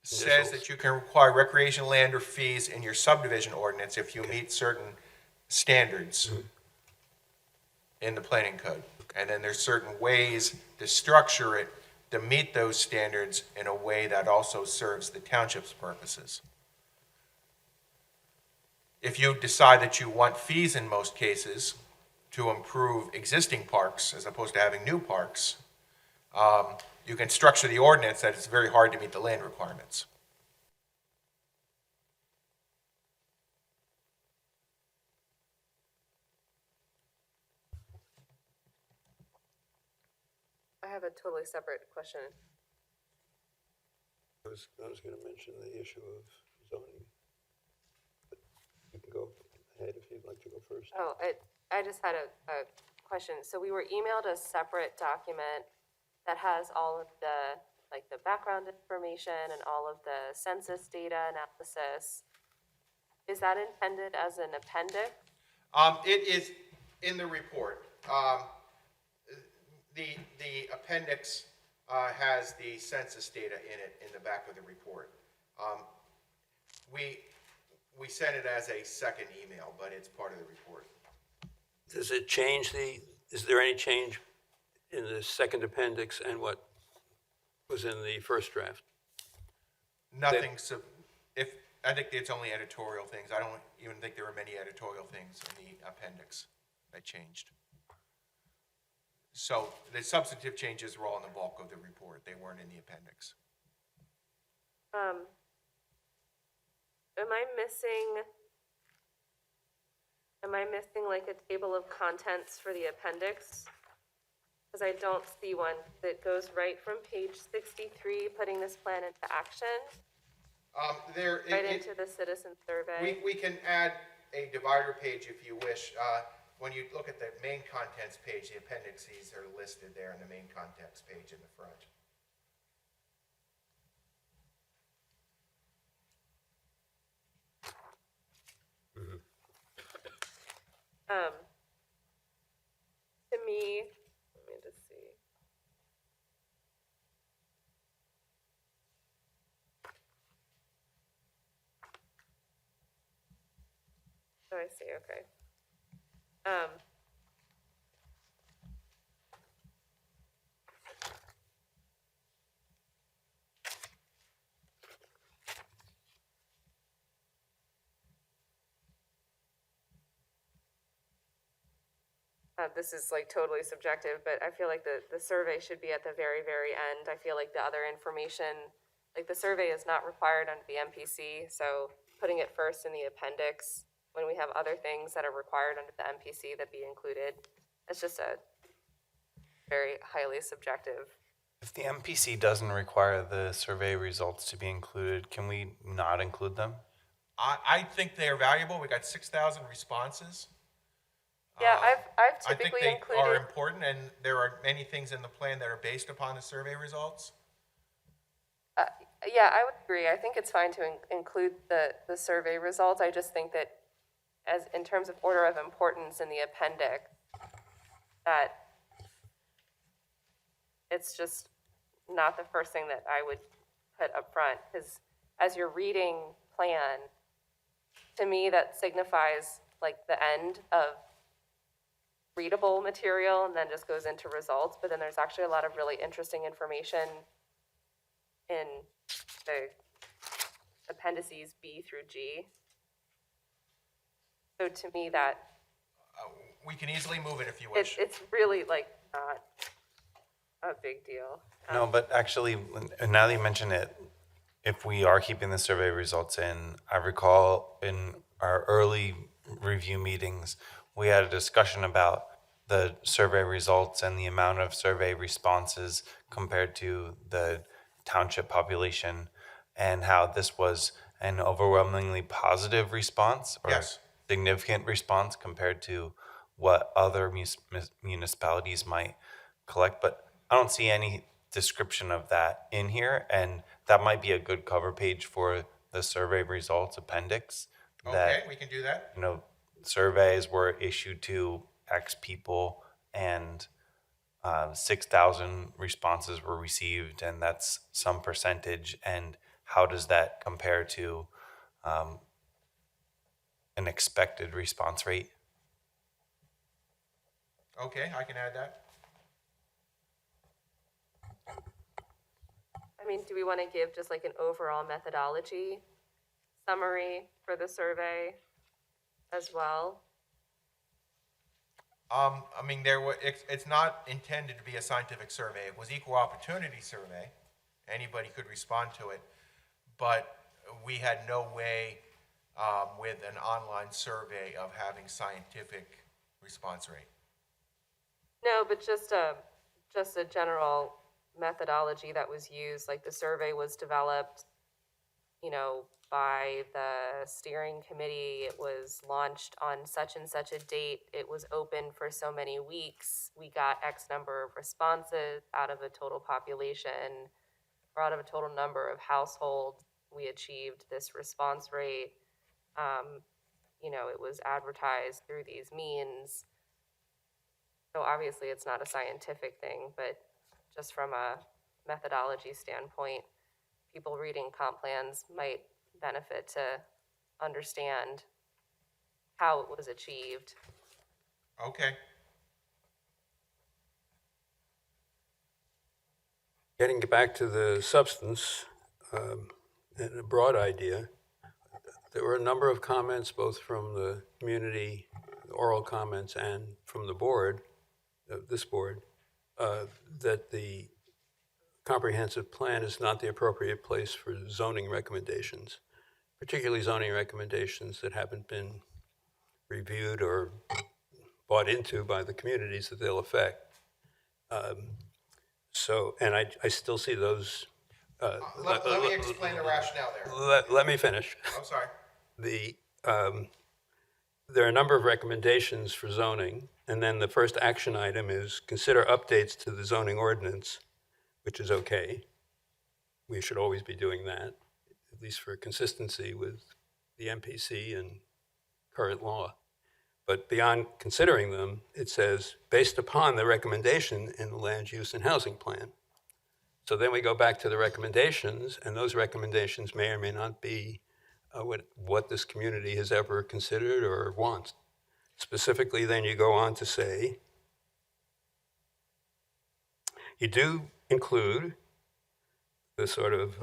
says initials. that you can require recreation land or fees in your subdivision ordinance if you meet certain standards in the planning code. And then there's certain ways to structure it to meet those standards in a way that also serves the township's purposes. If you decide that you want fees in most cases to improve existing parks as opposed to having new parks, you can structure the ordinance that it's very hard to meet the land requirements. I have a totally separate question. I was going to mention the issue of zoning. But you can go ahead if you'd like to go first. Oh, I just had a question. So we were emailed a separate document that has all of the, like, the background information and all of the census data analysis Is that intended as an appendix? It is in the report. The appendix has the census data in it in the back of the report. We sent it as a second email, but it's part of the report. Does it change is there any change in the second appendix and what was in the first draft? Nothing, I think it's only editorial things. I don't even think there were many editorial things in the appendix that changed. So the substantive changes were all in the bulk of the report. They weren't in the appendix. Am I missing like a table of contents for the appendix? Because I don't see one that goes right from page 63, putting this plan into action, right into the citizen survey. We can add a divider page if you wish. When you look at the main contents page, the appendices are listed there in the main contents page in the front. To me, let me just see. Oh, I see, okay. This is like totally subjective, but I feel like the survey should be at the very, very end. I feel like the other information, like the survey is not required under the MPC, so putting it first in the appendix when we have other things that are required under the MPC that be included, it's just a very highly subjective. If the MPC doesn't require the survey results to be included, can we not include them? I think they are valuable. We got 6,000 responses. Yeah, I've I think typically they are included, important, and there are many things in the plan that are based upon the survey results. yeah, I would agree. I think it's fine to include the survey results. I just think that as in terms of order of importance in the appendix, that it's just not the first thing that I would put up front, because as you're reading plan, to me, that signifies like the end of readable material and then just goes into results, but then there's actually a lot of really interesting information in the appendices B through G. So to me, that We can easily move it if you wish. it's really like not a big deal. No, but actually, now that you mention it, if we are keeping the survey results in, I recall in our early review meetings, we had a discussion about the survey results and the amount of survey responses compared to the township population, and how this was an overwhelmingly positive response or Yes. significant response compared to what other municipalities might collect. But I don't see any description of that in here, and that might be a good cover page for the survey results appendix. That, Okay, we can do that. you know, surveys were issued to X people and 6,000 responses were received, and that's some percentage. And how does that compare to an expected response rate? Okay, I can add that. I mean, do we want to give just like an overall methodology summary for the survey as well? I mean, it's not intended to be a scientific survey. It was equal opportunity survey. Anybody could respond to it. But we had no way with an online survey of having scientific response rate. No, but just a general methodology that was used, like the survey was developed, you know, by the steering committee. It was launched on such and such a date. It was open for so many weeks. We got X number of responses out of a total population or out of a total number of households. We achieved this response rate. You know, it was advertised through these means. So obviously, it's not a scientific thing, but just from a methodology standpoint, people reading comp plans might benefit to understand how it was achieved. Okay. Getting back to the substance and a broad idea, there were a number of comments, both from the community, the oral comments, and from the board, this board, that the comprehensive plan is not the appropriate place for zoning recommendations, particularly zoning recommendations that haven't been reviewed or bought into by the communities that they'll affect. And I still see those. Let me explain the rationale there. Let me finish. I'm sorry. There are a number of recommendations for zoning, and then the first action item is consider updates to the zoning ordinance, which is okay. We should always be doing that, at least for consistency with the MPC and current law. But beyond considering them, it says, based upon the recommendation in the land use and housing plan. So then we go back to the recommendations, and those recommendations may or may not be what this community has ever considered or wants. Specifically, then you go on to say, you do include the sort of,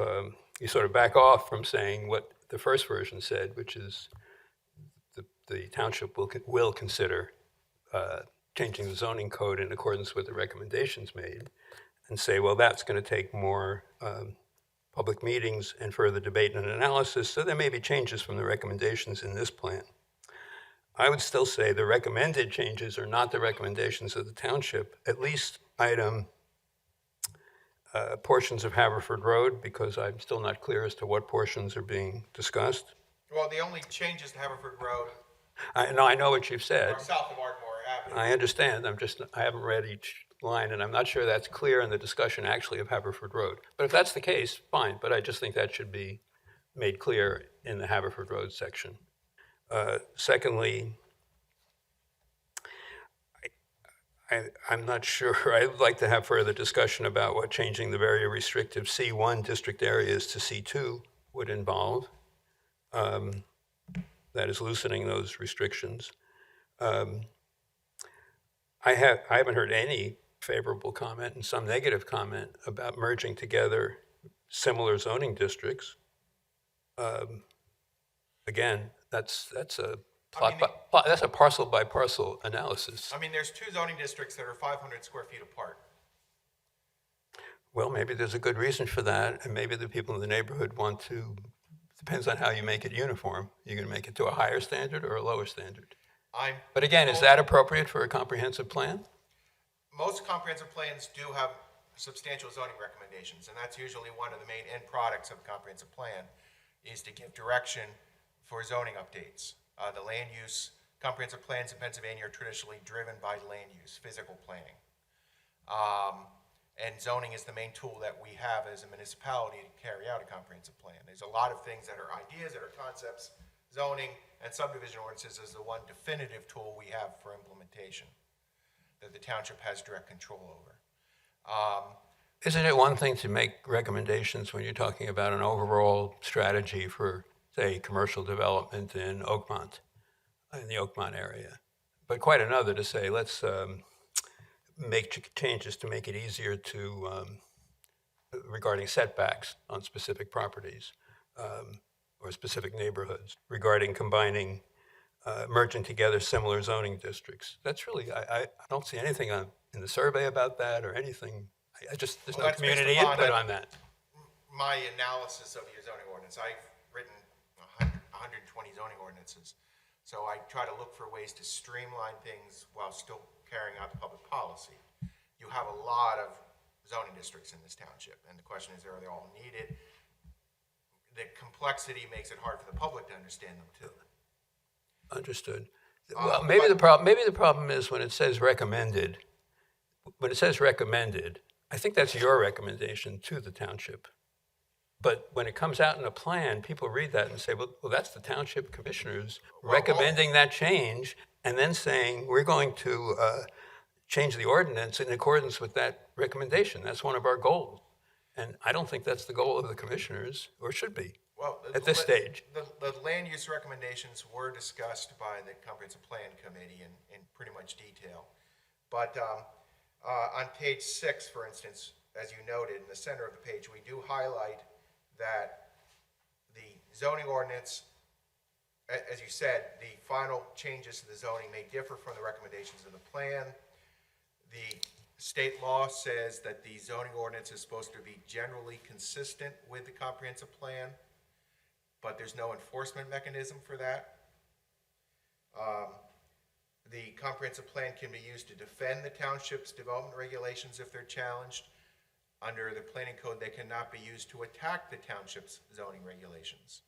you sort of back off from saying what the first version said, which is the township will consider changing the zoning code in accordance with the recommendations made, and say, well, that's going to take more public meetings and further debate and analysis, so there may be changes from the recommendations in this plan. I would still say the recommended changes are not the recommendations of the township, at least item portions of Haverford Road, because I'm still not clear as to what portions are being discussed. Well, the only changes to Haverford Road I know what you've said. are south of Ardmore Avenue. I understand. I haven't read each line, and I'm not sure that's clear in the discussion actually of Haverford Road. But if that's the case, fine. But I just think that should be made clear in the Haverford Road section. Secondly, I'm not sure. I'd like to have further discussion about what changing the very restrictive C1 district areas to C2 would involve. That is loosening those restrictions. I haven't heard any favorable comment and some negative comment about merging together similar zoning districts. Again, that's a that's a parcel by parcel analysis. I mean, there's two zoning districts that are 500 square feet apart. Well, maybe there's a good reason for that, and maybe the people in the neighborhood want to. Depends on how you make it uniform. You're going to make it to a higher standard or a lower standard. But again, is that appropriate for a comprehensive plan? Most comprehensive plans do have substantial zoning recommendations, and that's usually one of the main end products of a comprehensive plan, is to give direction for zoning updates. The land use, comprehensive plans in Pennsylvania are traditionally driven by land use, physical planning. And zoning is the main tool that we have as a municipality to carry out a comprehensive plan. There's a lot of things that are ideas, that are concepts. Zoning and subdivision ordinances is the one definitive tool we have for implementation that the township has direct control over. Isn't it one thing to make recommendations when you're talking about an overall strategy for, say, commercial development in Oakmont, in the Oakmont area, but quite another to say, let's make changes to make it easier to, regarding setbacks on specific properties or specific neighborhoods, regarding combining, merging together similar zoning districts. That's really, I don't see anything in the survey about that or anything. There's no community input on that. My analysis of your zoning ordinance, I've written 120 zoning ordinances. So I try to look for ways to streamline things while still carrying out the public policy. You have a lot of zoning districts in this township, and the question is, are they all needed? The complexity makes it hard for the public to understand them too. Understood. Well, maybe the problem is when it says recommended. When it says recommended, I think that's your recommendation to the township. But when it comes out in a plan, people read that and say, well, that's the township commissioners recommending that change and then saying, we're going to change the ordinance in accordance with that recommendation. That's one of our goals. And I don't think that's the goal of the commissioners, or should be, Well, at this stage. The land use recommendations were discussed by the comprehensive plan committee in pretty much detail. But on page 6, for instance, as you noted, in the center of the page, we do highlight that the zoning ordinance, as you said, the final changes to the zoning may differ from the recommendations of the plan. The state law says that the zoning ordinance is supposed to be generally consistent with the comprehensive plan, but there's no enforcement mechanism for that. The comprehensive plan can be used to defend the township's development regulations if they're challenged. Under the planning code, they cannot be used to attack the township's zoning regulations.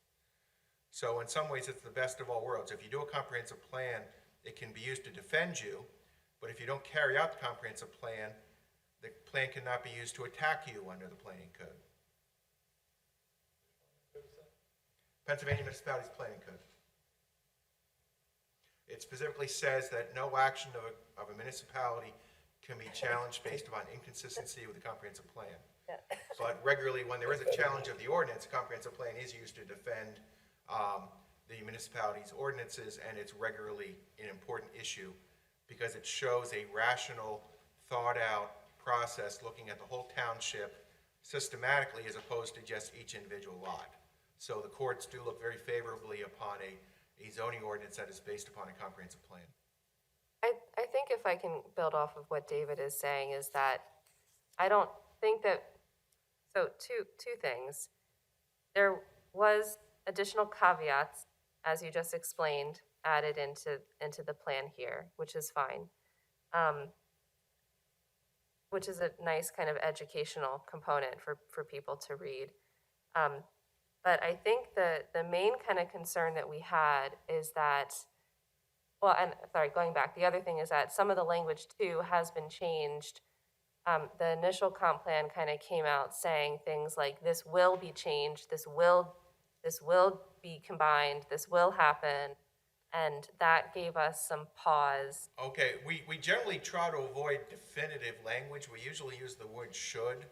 So in some ways, it's the best of all worlds. If you do a comprehensive plan, it can be used to defend you, but if you don't carry out the comprehensive plan, the plan cannot be used to attack you under the planning code. Pennsylvania Municipalities Planning Code. It specifically says that no action of a municipality can be challenged based upon inconsistency with the comprehensive plan. But regularly, when there is a challenge of the ordinance, the comprehensive plan is used to defend the municipality's ordinances, and it's regularly an important issue because it shows a rational, thought-out process looking at the whole township systematically as opposed to just each individual lot. So the courts do look very favorably upon a zoning ordinance that is based upon a comprehensive plan. I think if I can build off of what David is saying is that I don't think that, so two things. There was additional caveats, as you just explained, added into the plan here, which is fine. Which is a nice kind of educational component for people to read. But I think the main kind of concern that we had is that, well, and sorry, going back, the other thing is that some of the language too has been changed. The initial comp plan kind of came out saying things like, this will be changed, this will be combined, this will happen, and that gave us some pause. Okay, we generally try to avoid definitive language. We usually use the word should.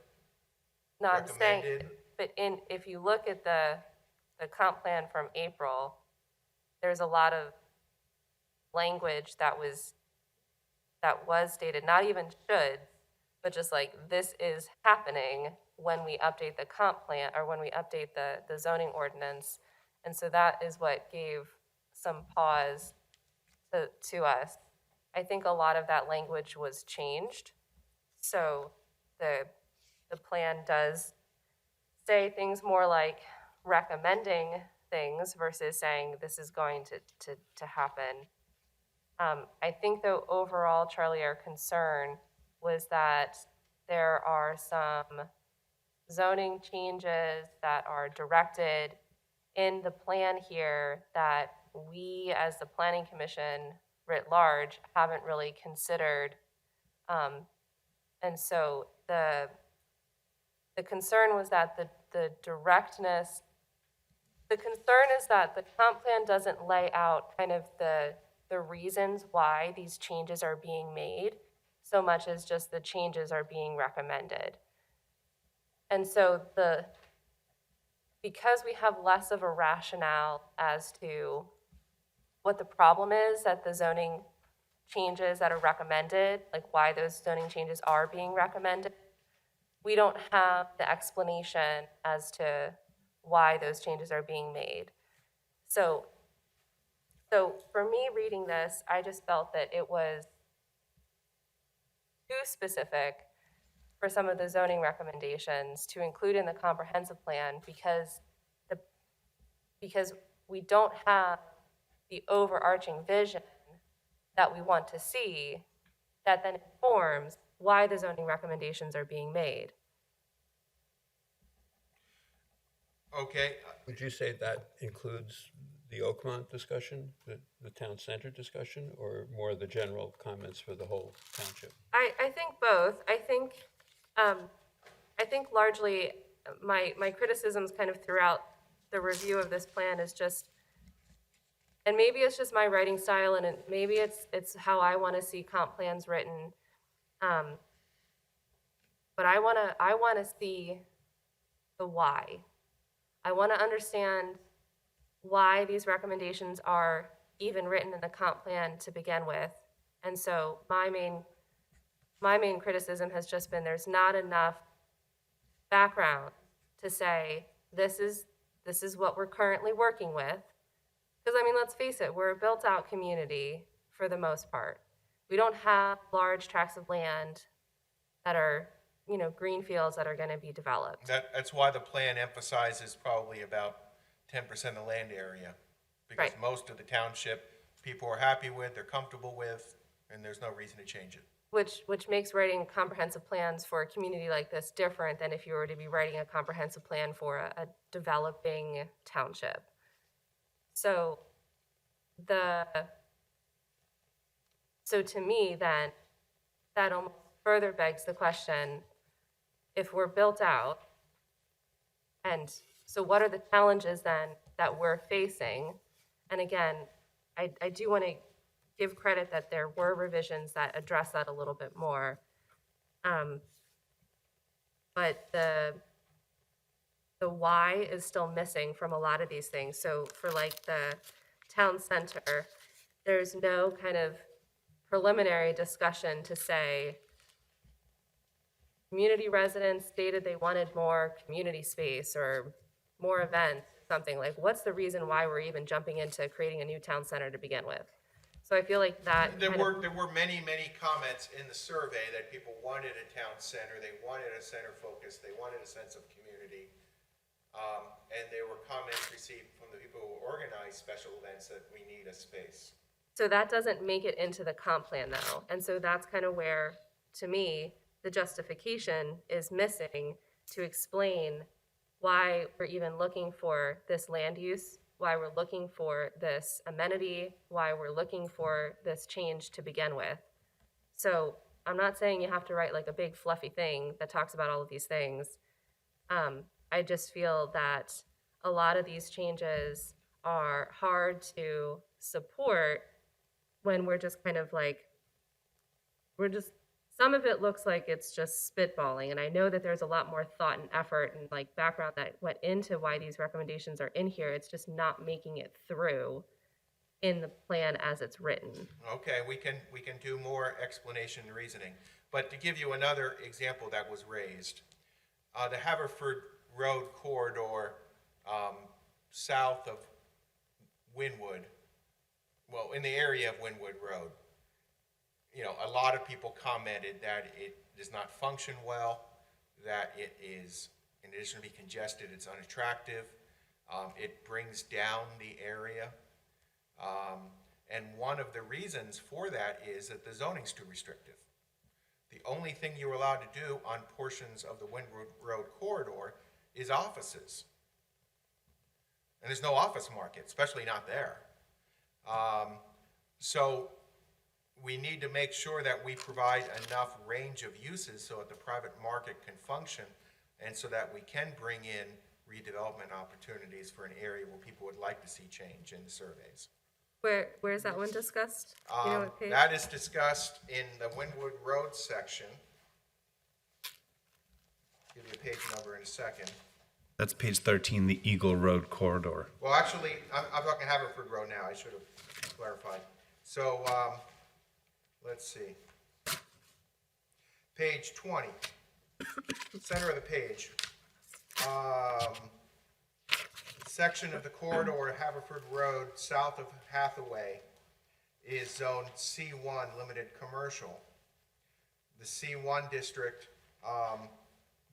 No, I'm saying, Recommended. but if you look at the comp plan from April, there's a lot of language that was stated, not even should, but just like, this is happening when we update the comp plan, or when we update the zoning ordinance. And so that is what gave some pause to us. I think a lot of that language was changed. So the plan does say things more like recommending things versus saying this is going to happen. I think though overall, Charlie, our concern was that there are some zoning changes that are directed in the plan here that we as the Planning Commission writ large haven't really considered. And so the concern was that the directness, the concern is that the comp plan doesn't lay out kind of the reasons why these changes are being made, so much as just the changes are being recommended. And so because we have less of a rationale as to what the problem is that the zoning changes that are recommended, like why those zoning changes are being recommended, we don't have the explanation as to why those changes are being made. So for me reading this, I just felt that it was too specific for some of the zoning recommendations to include in the comprehensive plan because we don't have the overarching vision that we want to see that then informs why the zoning recommendations are being made. Okay, Would you say that includes the Oakmont discussion, the town center discussion, or more the general comments for the whole township? I think both. I think largely my criticisms kind of throughout the review of this plan is just, and maybe it's just my writing style, and maybe it's how I want to see comp plans written. But I want to see the why. I want to understand why these recommendations are even written in the comp plan to begin with. And so my main criticism has just been there's not enough background to say this is what we're currently working with. Because I mean, let's face it, we're a built-out community for the most part. We don't have large tracts of land that are, green fields that are going to be developed. That's why the plan emphasizes probably about 10% of the land area. Because Right. most of the township, people are happy with, they're comfortable with, and there's no reason to change it. Which makes writing comprehensive plans for a community like this different than if you were to be writing a comprehensive plan for a developing township. So to me then, that almost further begs the question, if we're built out, and so what are the challenges then that we're facing? And again, I do want to give credit that there were revisions that address that a little bit more. But the why is still missing from a lot of these things. So for like the town center, there's no kind of preliminary discussion to say, community residents stated they wanted more community space or more events, something like, what's the reason why we're even jumping into creating a new town center to begin with? So I feel like that There kind of- were many comments in the survey that people wanted a town center, they wanted a center focus, they wanted a sense of community. And there were comments received from the people who organize special events that we need a space. So that doesn't make it into the comp plan though. And so that's kind of where, to me, the justification is missing to explain why we're even looking for this land use, why we're looking for this amenity, why we're looking for this change to begin with. So I'm not saying you have to write like a big fluffy thing that talks about all of these things. I just feel that a lot of these changes are hard to support when we're just kind of like, some of it looks like it's just spitballing. And I know that there's a lot more thought and effort and like background that went into why these recommendations are in here. It's just not making it through in the plan as it's written. Okay, we can do more explanation and reasoning. But to give you another example that was raised, the Haverford Road corridor south of Wynwood, well, in the area of Wynwood Road, a lot of people commented that it does not function well, that it is, in addition to be congested, it's unattractive. It brings down the area. And one of the reasons for that is that the zoning's too restrictive. The only thing you're allowed to do on portions of the Wynwood Road corridor is offices. And there's no office market, especially not there. So we need to make sure that we provide enough range of uses so that the private market can function and so that we can bring in redevelopment opportunities for an area where people would like to see change in the surveys. Where is that one discussed? You know what page? That is discussed in the Wynwood Road section. Give you a page number in a second. That's page 13, the Eagle Road corridor. Well, actually, I'm talking Haverford Road now, I should have clarified. So, let's see. Page 20, center of the page. Section of the corridor, Haverford Road, south of Hathaway, is zone C1, limited commercial. The C1 district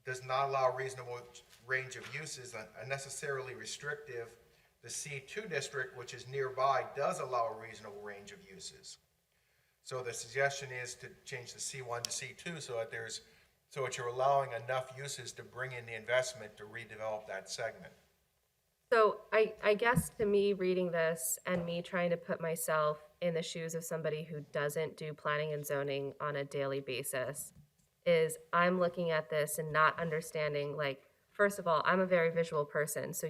does not allow reasonable range of uses, unnecessarily restrictive. The C2 district, which is nearby, does allow a reasonable range of uses. So the suggestion is to change the C1 to C2 so that you're allowing enough uses to bring in the investment to redevelop that segment. So I guess to me, reading this and me trying to put myself in the shoes of somebody who doesn't do planning and zoning on a daily basis is I'm looking at this and not understanding, like, first of all, I'm a very visual person. So,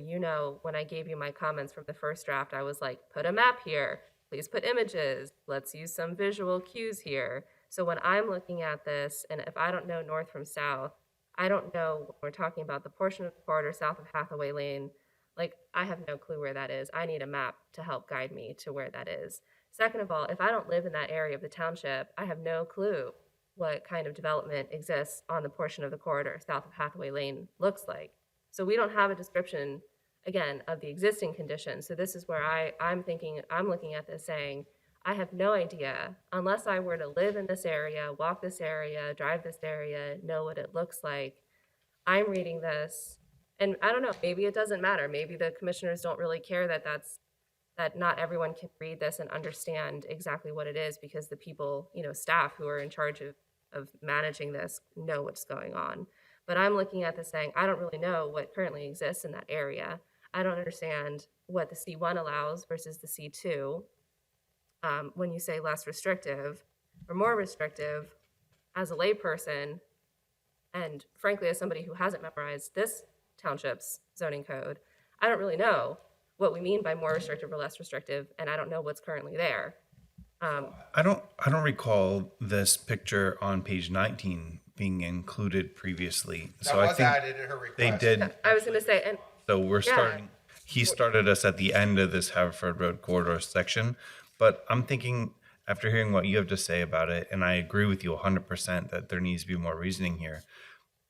when I gave you my comments from the first draft, I was like, put a map here. Please put images. Let's use some visual cues here. So when I'm looking at this, and if I don't know north from south, I don't know when we're talking about the portion of the corridor south of Hathaway Lane. Like, I have no clue where that is. I need a map to help guide me to where that is. Second of all, if I don't live in that area of the township, I have no clue what kind of development exists on the portion of the corridor south of Hathaway Lane looks like. So we don't have a description, again, of the existing conditions. So this is where I'm looking at this saying, I have no idea, unless I were to live in this area, walk this area, drive this area, know what it looks like. I'm reading this, and I don't know, maybe it doesn't matter. Maybe the commissioners don't really care that not everyone can read this and understand exactly what it is, because the people, staff who are in charge of managing this know what's going on. But I'm looking at this saying, I don't really know what currently exists in that area. I don't understand what the C1 allows versus the C2. When you say less restrictive or more restrictive, as a layperson, and frankly, as somebody who hasn't memorized this township's zoning code, I don't really know what we mean by more restrictive or less restrictive, and I don't know what's currently there. I don't recall this picture on page 19 being included previously. That was added at her request. they did. I was going to say, and So we're Yeah. starting. He started us at the end of this Haverford Road corridor section, but I'm thinking, after hearing what you have to say about it, and I agree with you 100% that there needs to be more reasoning here.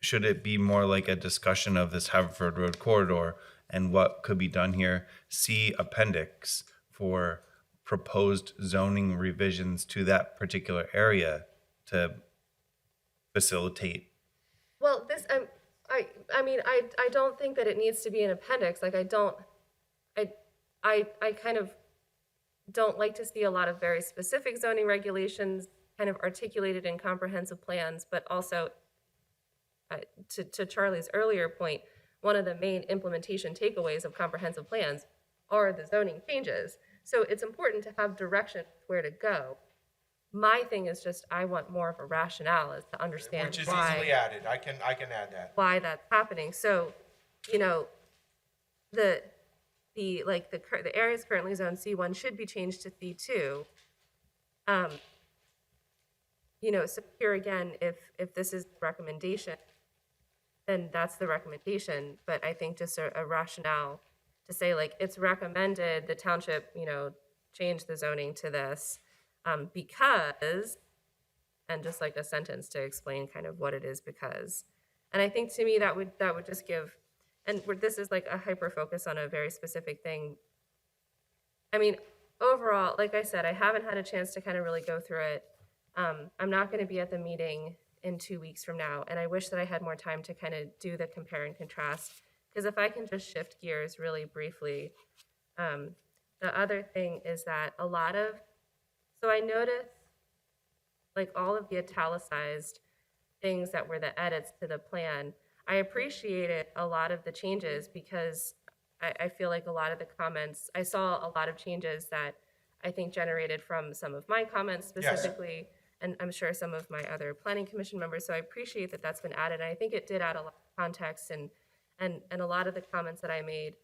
Should it be more like a discussion of this Haverford Road corridor and what could be done here? See appendix for proposed zoning revisions to that particular area to facilitate. well, I don't think that it needs to be an appendix. Like, I kind of don't like to see a lot of very specific zoning regulations kind of articulated in comprehensive plans, but also to Charlie's earlier point, one of the main implementation takeaways of comprehensive plans are the zoning changes. So it's important to have direction where to go. My thing is just, I want more of a rationale as to understand Which is why easily added. I can add that. why that's happening. So, the areas currently zoned C1 should be changed to C2. So here again, if this is the recommendation, then that's the recommendation. But I think just a rationale to say, like, it's recommended the township, change the zoning to this because, and just like a sentence to explain kind of what it is because. And I think to me that would just give, and this is like a hyper focus on a very specific thing. I mean, overall, like I said, I haven't had a chance to kind of really go through it. I'm not going to be at the meeting in 2 weeks from now, and I wish that I had more time to kind of do the compare and contrast. Because if I can just shift gears really briefly, the other thing is that so I noticed like all of the italicized things that were the edits to the plan. I appreciated a lot of the changes because I feel like a lot of the comments, I saw a lot of changes that I think generated from some of my comments specifically, and I'm sure some of my other planning commission members. So I appreciate that that's been added. And I think it did add a lot of context, and a lot of the comments that I made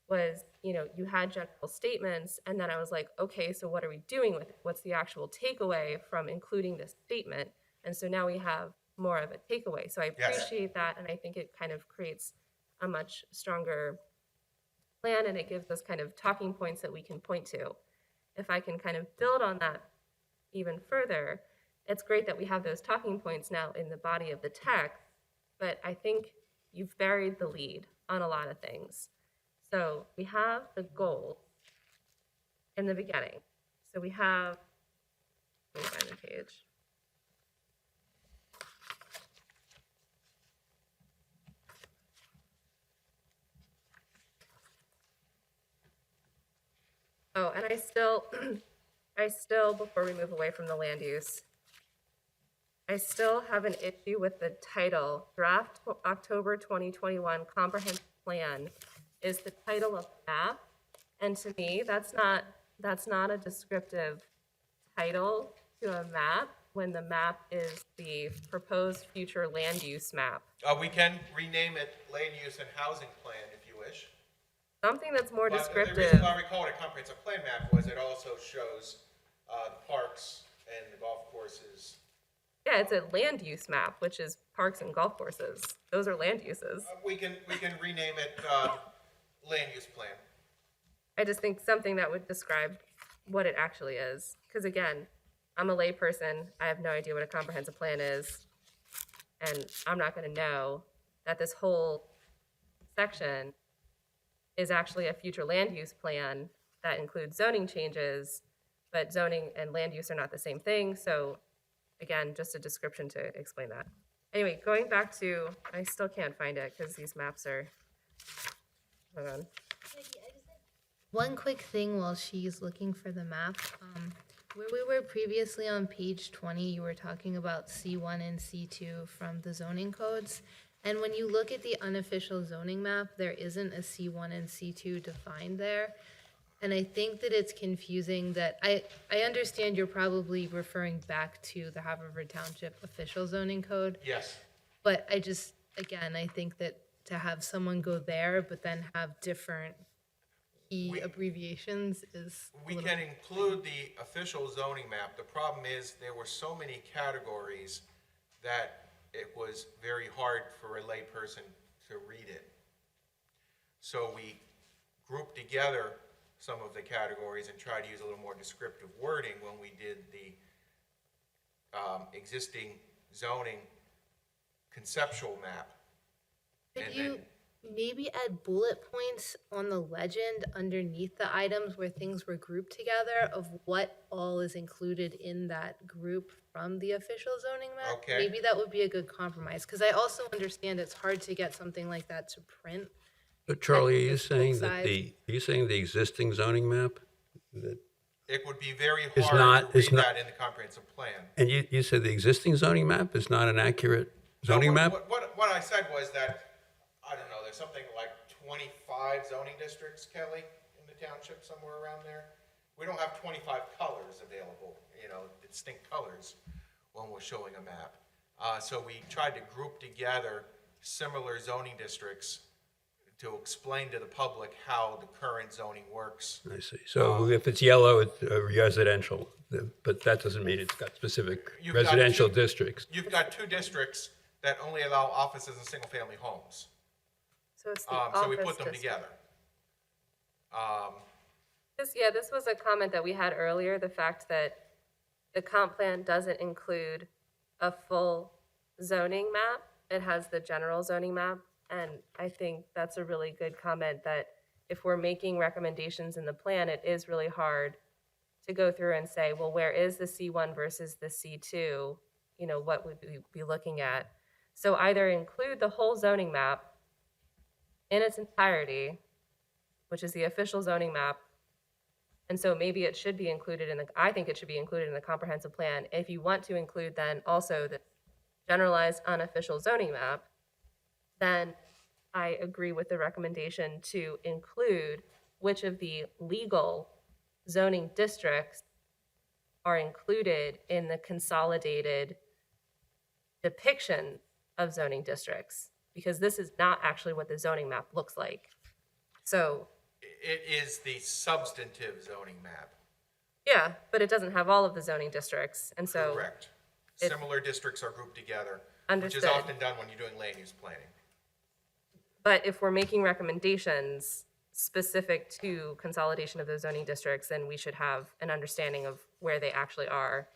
was, you had general statements, and then I was like, okay, so what are we doing with it? What's the actual takeaway from including this statement? And so now we have more of a takeaway. So I appreciate that, and I think it kind of creates a much stronger plan, and it gives us kind of talking points that we can point to. If I can kind of build on that even further, it's great that we have those talking points now in the body of the text, but I think you've buried the lead on a lot of things. So we have the goal in the beginning. So we have, let me find the page. Oh, and I still, before we move away from the land use, I still have an issue with the title. Draft October 2021 Comprehensive Plan is the title of the map. And to me, that's not a descriptive title to a map when the map is the proposed future land use map. We can rename it land use and housing plan if you wish. Something that's more But The descriptive. reason why we call it a comprehensive plan map was it also shows the parks and the golf courses. Yeah, it's a land use map, which is parks and golf courses. Those are land uses. We can rename it land use plan. I just think something that would describe what it actually is. Because again, I'm a layperson. I have no idea what a comprehensive plan is. And I'm not going to know that this whole section is actually a future land use plan that includes zoning changes, but zoning and land use are not the same thing. So again, just a description to explain that. Anyway, going back to, I still can't find it because these maps are, hold on. One quick thing while she's looking for the map. Where we were previously on page 20, you were talking about C1 and C2 from the zoning codes. And when you look at the unofficial zoning map, there isn't a C1 and C2 defined there. And I think that it's confusing that, I understand you're probably referring back to the Haverford Township official zoning code. Yes. But I just, again, I think that to have someone go there, but then have different key abbreviations is a We little- can include the official zoning map. The problem is there were so many categories that it was very hard for a layperson to read it. So we grouped together some of the categories and tried to use a little more descriptive wording when we did the existing zoning conceptual map. Could And you then- maybe add bullet points on the legend underneath the items where things were grouped together of what all is included in that group from the official zoning map? Okay. Maybe that would be a good compromise, because I also understand it's hard to get something like that to print. So Charlie, are you It's both saying that sides. are you saying the existing zoning map? That- It would be very It's hard not- to it's read not- that in the comprehensive plan. And you said the existing zoning map is not an accurate zoning No, map? What I said was that, I don't know, there's something like 25 zoning districts, Kelly, in the township, somewhere around there. We don't have 25 colors available, distinct colors when we're showing a map. So we tried to group together similar zoning districts to explain to the public how the current zoning works. I see. So if it's yellow, it's residential, but that doesn't mean it's got specific You've got residential two- districts. You've got 2 districts that only allow offices and single-family homes. So it's the So we office put them district. together. This was a comment that we had earlier, the fact that the comp plan doesn't include a full zoning map. It has the general zoning map. And I think that's a really good comment that if we're making recommendations in the plan, it is really hard to go through and say, well, where is the C1 versus the C2? What would we be looking at? So either include the whole zoning map in its entirety, which is the official zoning map. And so maybe it should be included I think it should be included in the comprehensive plan. If you want to include then also the generalized unofficial zoning map, then I agree with the recommendation to include which of the legal zoning districts are included in the consolidated depiction of zoning districts, because this is not actually what the zoning map looks like. So, It is the substantive zoning map, yeah, but it doesn't have all of the zoning districts, and so. correct? it- Similar districts are grouped together, which Understood. is often done when you're doing land use planning. But if we're making recommendations specific to consolidation of those zoning districts, then we should have an understanding of where they actually are.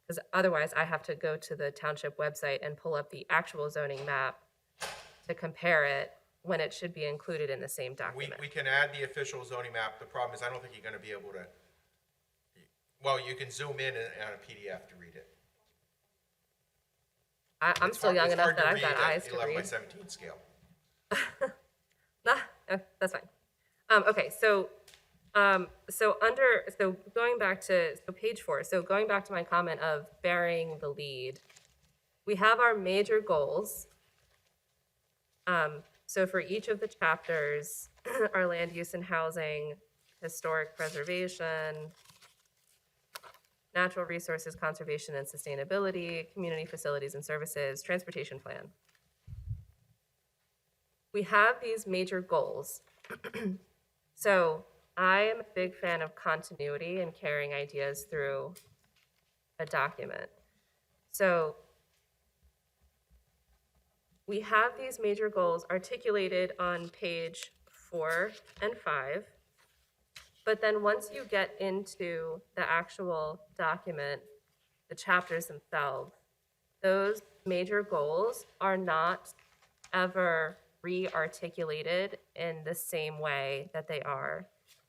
Because otherwise, I have to go to the township website and pull up the actual zoning map to compare it when it should be included in the same We document. can add the official zoning map. The problem is I don't think you're gonna be able to, well, you can zoom in on a PDF to read it. I'm It's still hard- young it's enough hard to that I've read got at eyes to 11 by read. 17 scale. Nah, that's fine. Okay, so going back to page 4, so going back to my comment of bearing the lead, we have our major goals. So for each of the chapters, our land use and housing, historic preservation, natural resources conservation and sustainability, community facilities and services, transportation plan. we have these major goals. So I am a big fan of continuity and carrying ideas through a document. So we have these major goals articulated on page 4 and 5. But then once you get into the actual document, the chapters themselves, those major goals are not ever re-articulated in the same way that they are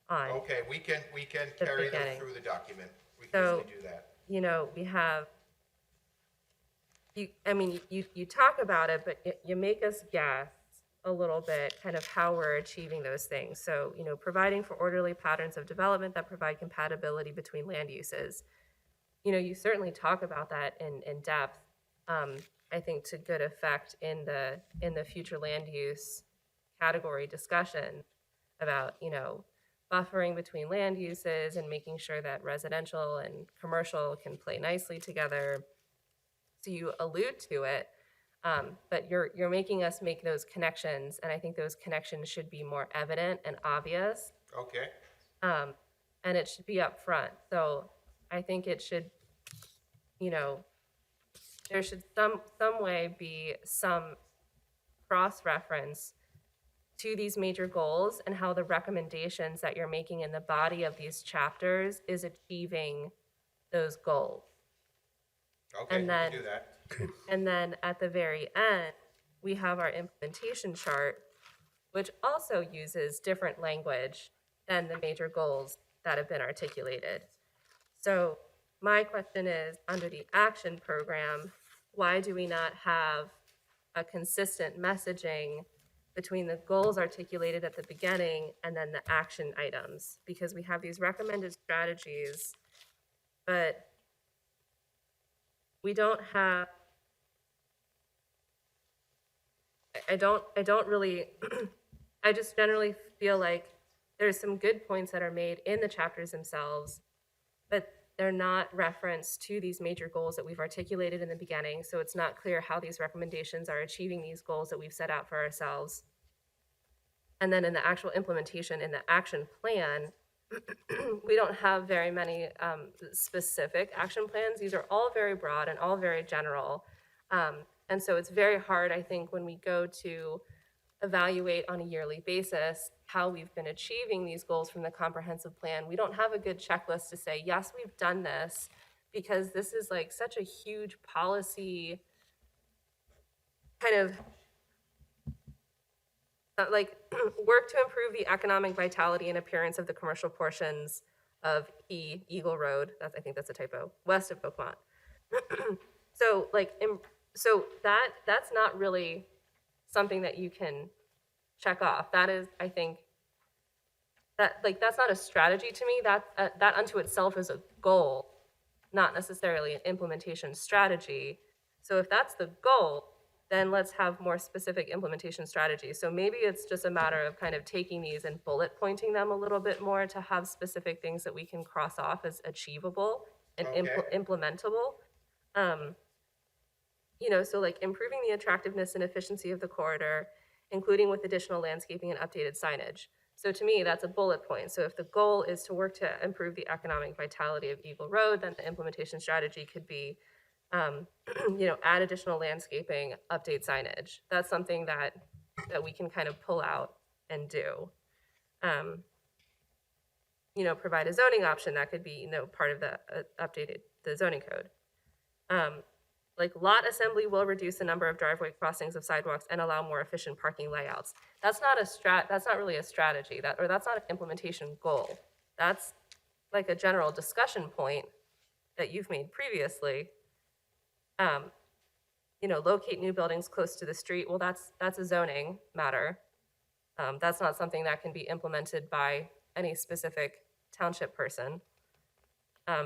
on. Okay, we can The carry them beginning. through the document. We can So, easily do that. you know, we have, you talk about it, but you make us guess a little bit kind of how we're achieving those things. So, you know, providing for orderly patterns of development that provide compatibility between land uses. You know, you certainly talk about that in depth, I think to good effect in the future land use category discussion about, you know, buffering between land uses and making sure that residential and commercial can play nicely together. So you allude to it, but you're making us make those connections, and I think those connections should be more evident and obvious, Okay, and it should be up front. So I think it should, you know, there should some way be some cross-reference to these major goals and how the recommendations that you're making in the body of these chapters is achieving those goals. okay, And we then- can do that. And then at the very end, we have our implementation chart, which also uses different language than the major goals that have been articulated. So my question is, under the action program, why do we not have a consistent messaging between the goals articulated at the beginning and then the action items? Because we have these recommended strategies, but we don't have, I don't really, I just generally feel like there's some good points that are made in the chapters themselves, but they're not referenced to these major goals that we've articulated in the beginning, so it's not clear how these recommendations are achieving these goals that we've set out for ourselves. And then in the actual implementation, in the action plan, we don't have very many specific action plans. These are all very broad and all very general. And so it's very hard, I think, when we go to evaluate on a yearly basis how we've been achieving these goals from the comprehensive plan. We don't have a good checklist to say, yes, we've done this, because this is like such a huge policy kind of like work to improve the economic vitality and appearance of the commercial portions of Eagle Road. I think that's a typo, west of Oakmont. So like, so that's not really something that you can check off. That is, I think, that's not a strategy to me. That unto itself is a goal, not necessarily an implementation strategy. So if that's the goal, then let's have more specific implementation strategies. So maybe it's just a matter of kind of taking these and bullet pointing them a little bit more to have specific things that we can cross off as achievable and implementable. You know, so like improving the attractiveness and efficiency of the corridor, including with additional landscaping and updated signage. So to me, that's a bullet point. So if the goal is to work to improve the economic vitality of Eagle Road, then the implementation strategy could be, you know, add additional landscaping, update signage. That's something that we can kind of pull out and do. You know, provide a zoning option that could be, you know, part of the updated the zoning code. Like lot assembly will reduce the number of driveway crossings of sidewalks and allow more efficient parking layouts. That's not that's not really a strategy, that's not an implementation goal. That's like a general discussion point that you've made previously. You know, locate new buildings close to the street. Well, that's a zoning matter. That's not something that can be implemented by any specific township person.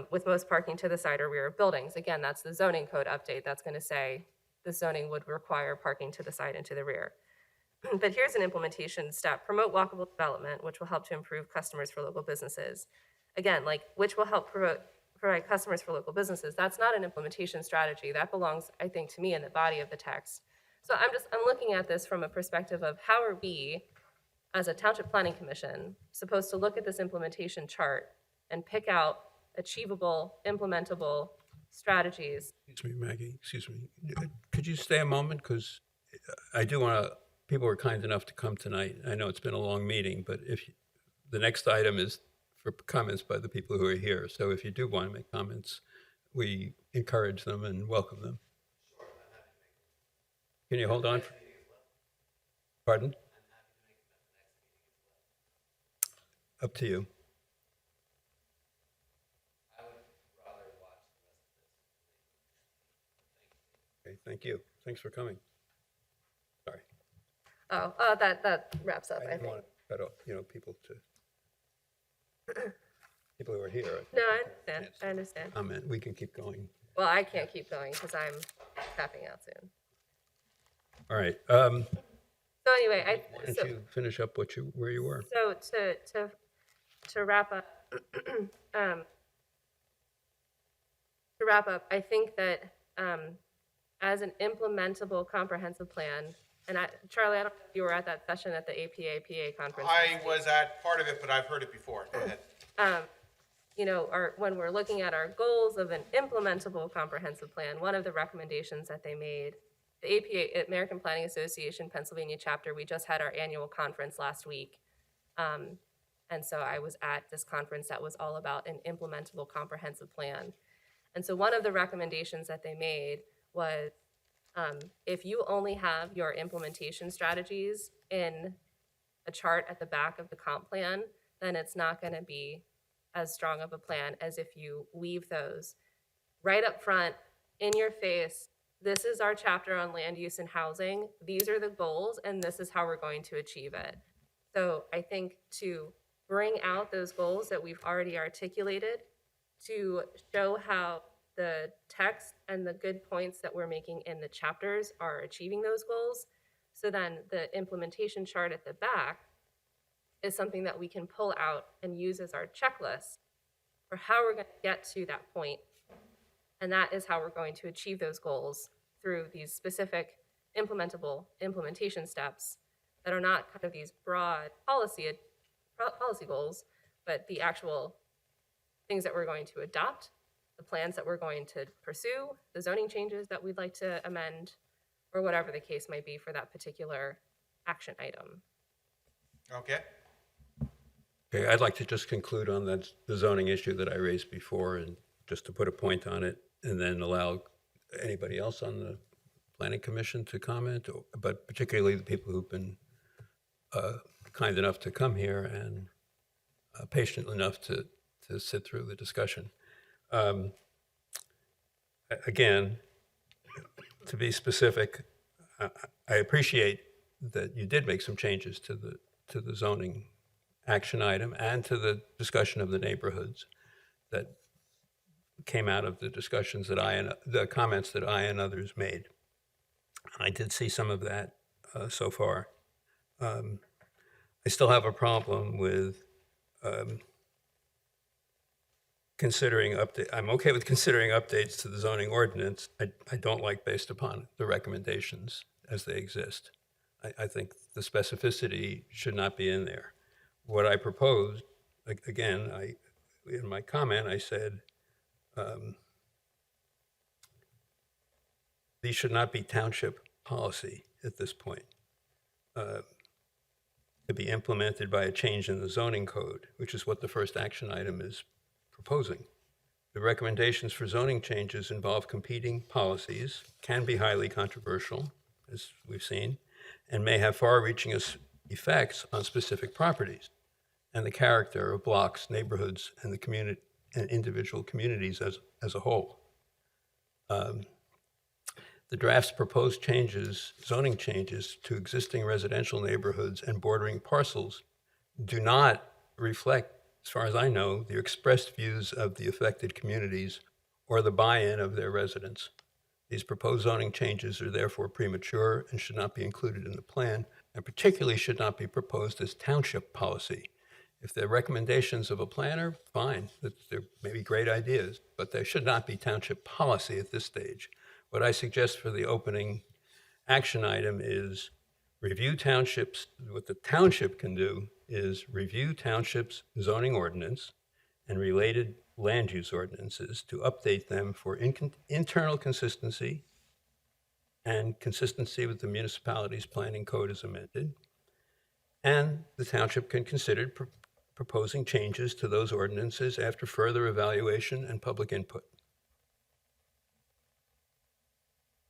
With most parking to the side or rear of buildings. Again, that's the zoning code update. That's going to say the zoning would require parking to the side and to the rear. But here's an implementation step. Promote walkable development, which will help to improve customers for local businesses. Again, like, which will help provide customers for local businesses. That's not an implementation strategy. That belongs, I think, to me in the body of the text. So I'm looking at this from a perspective of how are we, as a Township Planning Commission, supposed to look at this implementation chart and pick out achievable, implementable strategies. Excuse me, Maggie, excuse me. Could you stay a moment? Because I do want to, people were kind enough to come tonight. I know it's been a long meeting, but the next item is for comments by the people who are here. So if you do want to make comments, we encourage them and welcome them. Can you hold on? Pardon? Up to you. Okay, thank you. Thanks for coming. Sorry. That wraps up, I didn't think. want to cut off, people who are here. No, I understand. Comment, we can keep going. Well, I can't keep going because I'm tapping out soon. All right, So anyway, why don't you finish up where you were? So to wrap up, I think that as an implementable comprehensive plan, and Charlie, I don't know if you were at that session at the APA conference. I was at part of it, but I've heard it before. Go ahead. When we're looking at our goals of an implementable comprehensive plan, one of the recommendations that they made, the APA, American Planning Association Pennsylvania chapter, we just had our annual conference last week. And so I was at this conference that was all about an implementable comprehensive plan. And so one of the recommendations that they made was if you only have your implementation strategies in a chart at the back of the comp plan, then it's not going to be as strong of a plan as if you weave those right up front, in your face. This is our chapter on land use and housing. These are the goals, and this is how we're going to achieve it. So I think to bring out those goals that we've already articulated, to show how the text and the good points that we're making in the chapters are achieving those goals. So then the implementation chart at the back is something that we can pull out and use as our checklist for how we're going to get to that point. And that is how we're going to achieve those goals through these specific implementable implementation steps that are not kind of these broad policy goals, but the actual things that we're going to adopt, the plans that we're going to pursue, the zoning changes that we'd like to amend, or whatever the case might be for that particular action item. Okay. Okay, I'd like to just conclude on the zoning issue that I raised before, and just to put a point on it, and then allow anybody else on the planning commission to comment, but particularly the people who've been kind enough to come here and patient enough to sit through the discussion. Again, to be specific, I appreciate that you did make some changes to the zoning action item and to the discussion of the neighborhoods that came out of the discussions that the comments that I and others made. I did see some of that so far. I still have a problem with considering update. I'm okay with considering updates to the zoning ordinance. I don't like based upon the recommendations as they exist. I think the specificity should not be in there. What I proposed, again, in my comment, I said, these should not be township policy at this point, to be implemented by a change in the zoning code, which is what the first action item is proposing. The recommendations for zoning changes involve competing policies, can be highly controversial, as we've seen, and may have far-reaching effects on specific properties and the character of blocks, neighborhoods, and the community and individual communities as a whole. The draft's proposed changes, zoning changes to existing residential neighborhoods and bordering parcels do not reflect, as far as I know, the expressed views of the affected communities or the buy-in of their residents. These proposed zoning changes are therefore premature and should not be included in the plan, and particularly should not be proposed as township policy. If they're recommendations of a planner, fine, they're maybe great ideas, but they should not be township policy at this stage. What I suggest for the opening action item is review townships, what the township can do is review townships zoning ordinance and related land use ordinances to update them for internal consistency and consistency with the municipality's planning code as amended. And the township can consider proposing changes to those ordinances after further evaluation and public input.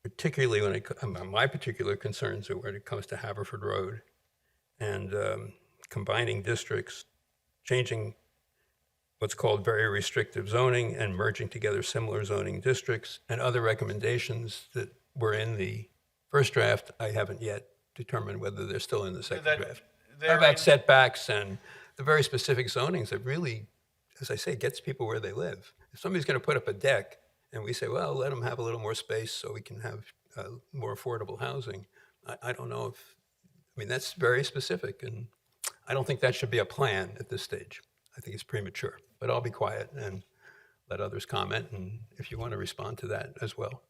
Particularly my particular concerns are when it comes to Haverford Road and combining districts, changing what's called very restrictive zoning and merging together similar zoning districts, and other recommendations that were in the first draft. I haven't yet determined whether they're still in the second draft. they're About in- setbacks and the very specific zonings that really, as I say, gets people where they live. If somebody's going to put up a deck and we say, well, let them have a little more space so we can have more affordable housing, I don't know if, I mean, that's very specific, and I don't think that should be a plan at this stage. I think it's premature, but I'll be quiet and let others comment, and if you want to respond to that as well.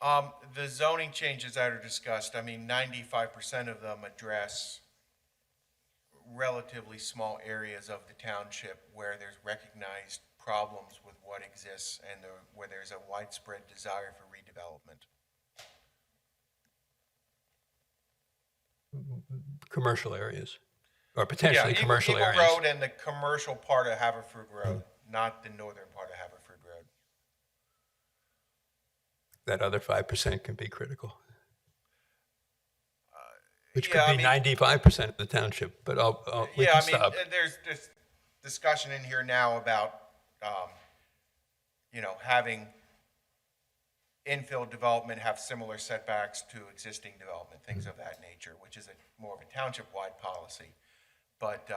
The zoning changes that are discussed, I mean, 95% of them address relatively small areas of the township where there's recognized problems with what exists and where there's a widespread desire for redevelopment. Commercial areas, or potentially Yeah, commercial Eagle areas. Road and the commercial part of Haverford Road, not the northern part of Haverford Road. That other 5% can be critical. Which could yeah, I be mean- 95% of the township, but we Yeah, can I mean, stop. there's this discussion in here now about, having infill development have similar setbacks to existing development, things of that nature, which is more of a township-wide policy. But,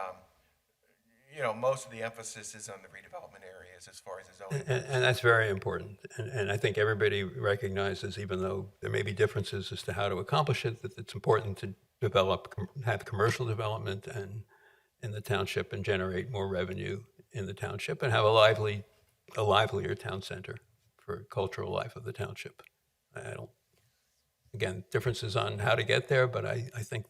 most of the emphasis is on the redevelopment areas as far as the zoning. And that's very important. And I think everybody recognizes, even though there may be differences as to how to accomplish it, that it's important to have commercial development and in the township and generate more revenue in the township and have a livelier town center for cultural life of the township. Again, differences on how to get there, but I think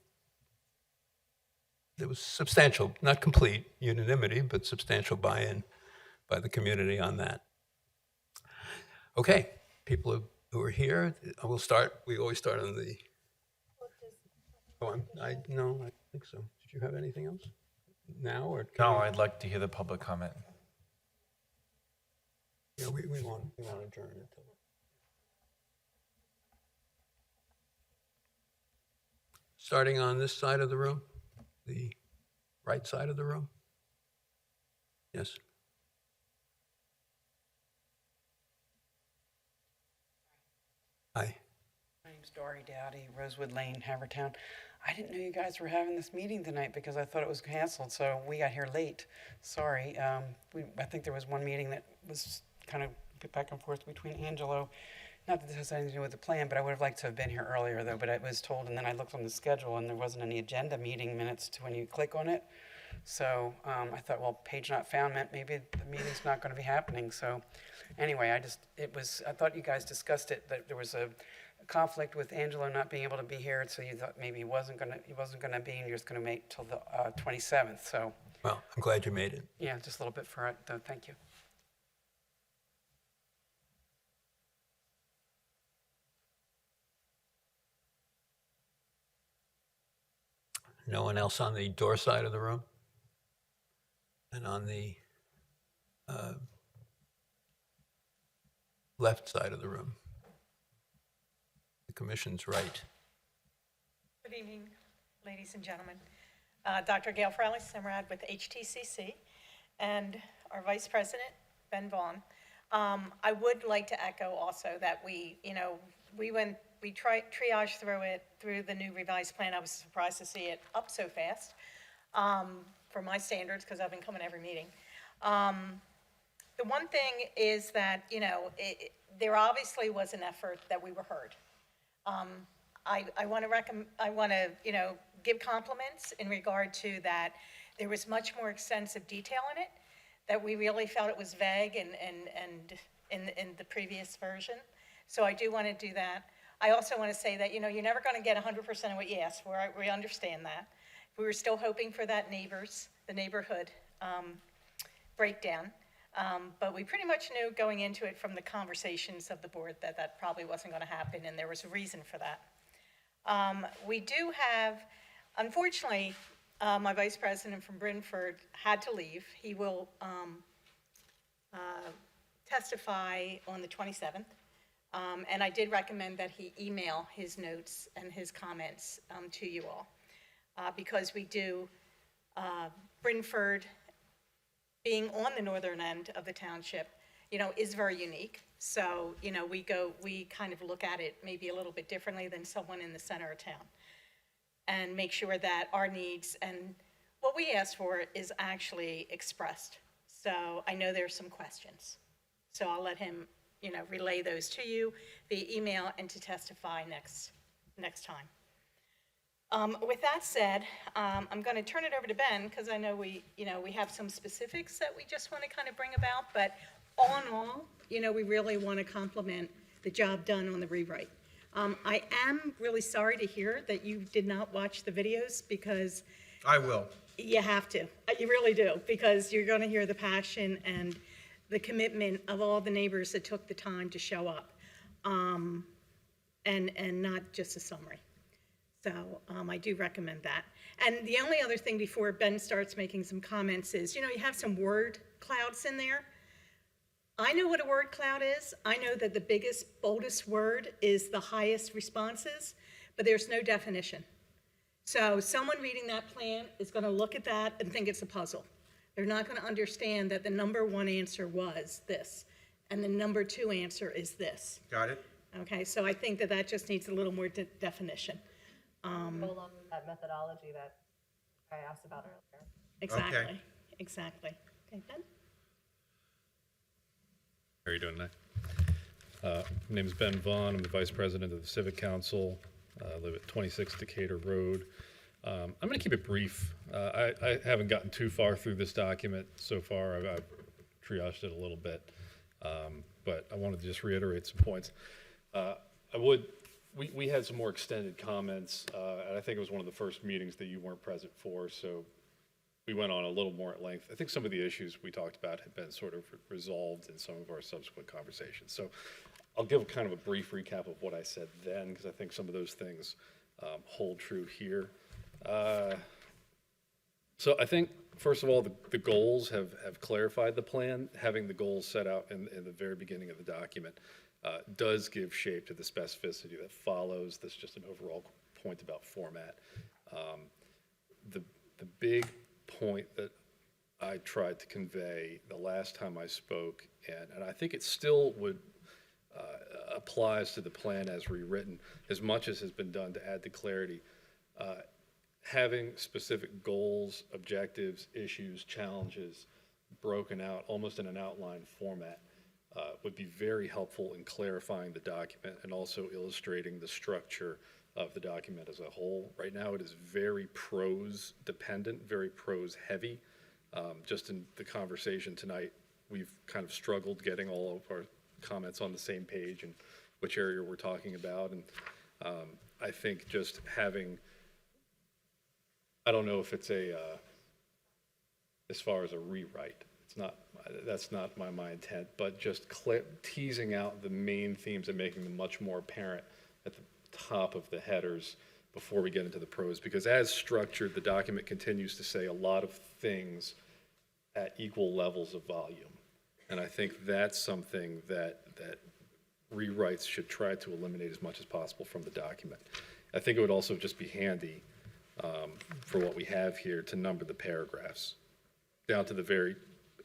there was substantial, not complete unanimity, but substantial buy-in by the community on that. Okay, people who are here, we always start on the, no, I think so. Did you have anything else now, or? No, I'd like to hear the public comment. Yeah, we want to adjourn until. Starting on this side of the room, the right side of the room? Yes. Hi. My name's Dory Dowdy, Rosewood Lane, Havertown. I didn't know you guys were having this meeting tonight because I thought it was canceled, so we got here late. Sorry. I think there was one meeting that was kind of back and forth between Angelo. Not that this has anything to do with the plan, but I would have liked to have been here earlier, though. But I was told, and then I looked on the schedule, and there wasn't any agenda meeting minutes to when you click on it. So I thought, well, page not found meant maybe the meeting's not going to be happening. So anyway, I thought you guys discussed it, that there was a conflict with Angelo not being able to be here, so you thought maybe he wasn't going to be, and you're just going to wait till the 27th. So Well, I'm glad you made it. yeah, just a little bit for it, though. Thank you. No one else on the door side of the room? And on the left side of the room? The commission's right. Good evening, ladies and gentlemen. Dr. Gail Fraley Simrad with HTCC and our Vice President, Ben Vaughn. I would like to echo also that we triaged through the new revised plan. I was surprised to see it up so fast for my standards because I've been coming every meeting. The one thing is that, there obviously was an effort that we were heard. I want to give compliments in regard to that. There was much more extensive detail in it, that we really felt it was vague and in the previous version. So I do want to do that. I also want to say that, you're never going to get 100% of what you ask for. We understand that. We were still hoping for that the neighborhood breakdown. But we pretty much knew going into it from the conversations of the board that that probably wasn't going to happen, and there was a reason for that. We do have, unfortunately, my vice president from Brentford had to leave. He will testify on the 27th. And I did recommend that he email his notes and his comments to you all. Because we do, Brentford, being on the northern end of the township, is very unique. So, we kind of look at it maybe a little bit differently than someone in the center of town. And make sure that our needs and what we ask for is actually expressed. So I know there's some questions. So I'll let him, relay those to you via email and to testify next time. With that said, I'm going to turn it over to Ben because I know we have some specifics that we just want to kind of bring about. But all in all, we really want to compliment the job done on the rewrite. I am really sorry to hear that you did not watch the videos because I will. you have to. You really do, because you're going to hear the passion and the commitment of all the neighbors that took the time to show up, and not just a summary. So I do recommend that. And the only other thing before Ben starts making some comments is, you have some word clouds in there. I know what a word cloud is. I know that the biggest, boldest word is the highest responses, but there's no definition. So someone reading that plan is going to look at that and think it's a puzzle. They're not going to understand that the number one answer was this, and the number two answer is this. Got it? Okay, so I think that just needs a little more definition. Go along with that methodology that I asked about earlier. Exactly, exactly. Okay, Ben? How are you doing tonight? My name is Ben Vaughn. I'm the Vice President of the Civic Council. I live at 26 Decatur Road. I'm going to keep it brief. I haven't gotten too far through this document so far. I've triaged it a little bit, but I wanted to just reiterate some points. We had some more extended comments, and I think it was one of the first meetings that you weren't present for, so we went on a little more at length. I think some of the issues we talked about have been sort of resolved in some of our subsequent conversations. So I'll give kind of a brief recap of what I said then, because I think some of those things hold true here. So I think, first of all, the goals have clarified the plan. Having the goals set out in the very beginning of the document does give shape to the specificity that follows. That's just an overall point about format. The big point that I tried to convey the last time I spoke, and I think it still would applies to the plan as rewritten, as much as has been done to add to clarity. Having specific goals, objectives, issues, challenges broken out almost in an outline format would be very helpful in clarifying the document and also illustrating the structure of the document as a whole. Right now it is very prose dependent, very prose heavy. Just in the conversation tonight, we've kind of struggled getting all of our comments on the same page and which area we're talking about. And I think just having, I don't know if it's as far as a rewrite, that's not my intent, but just teasing out the main themes and making them much more apparent at the top of the headers before we get into the prose, because as structured, the document continues to say a lot of things at equal levels of volume. And I think that's something that rewrites should try to eliminate as much as possible from the document. I think it would also just be handy for what we have here to number the paragraphs down to the very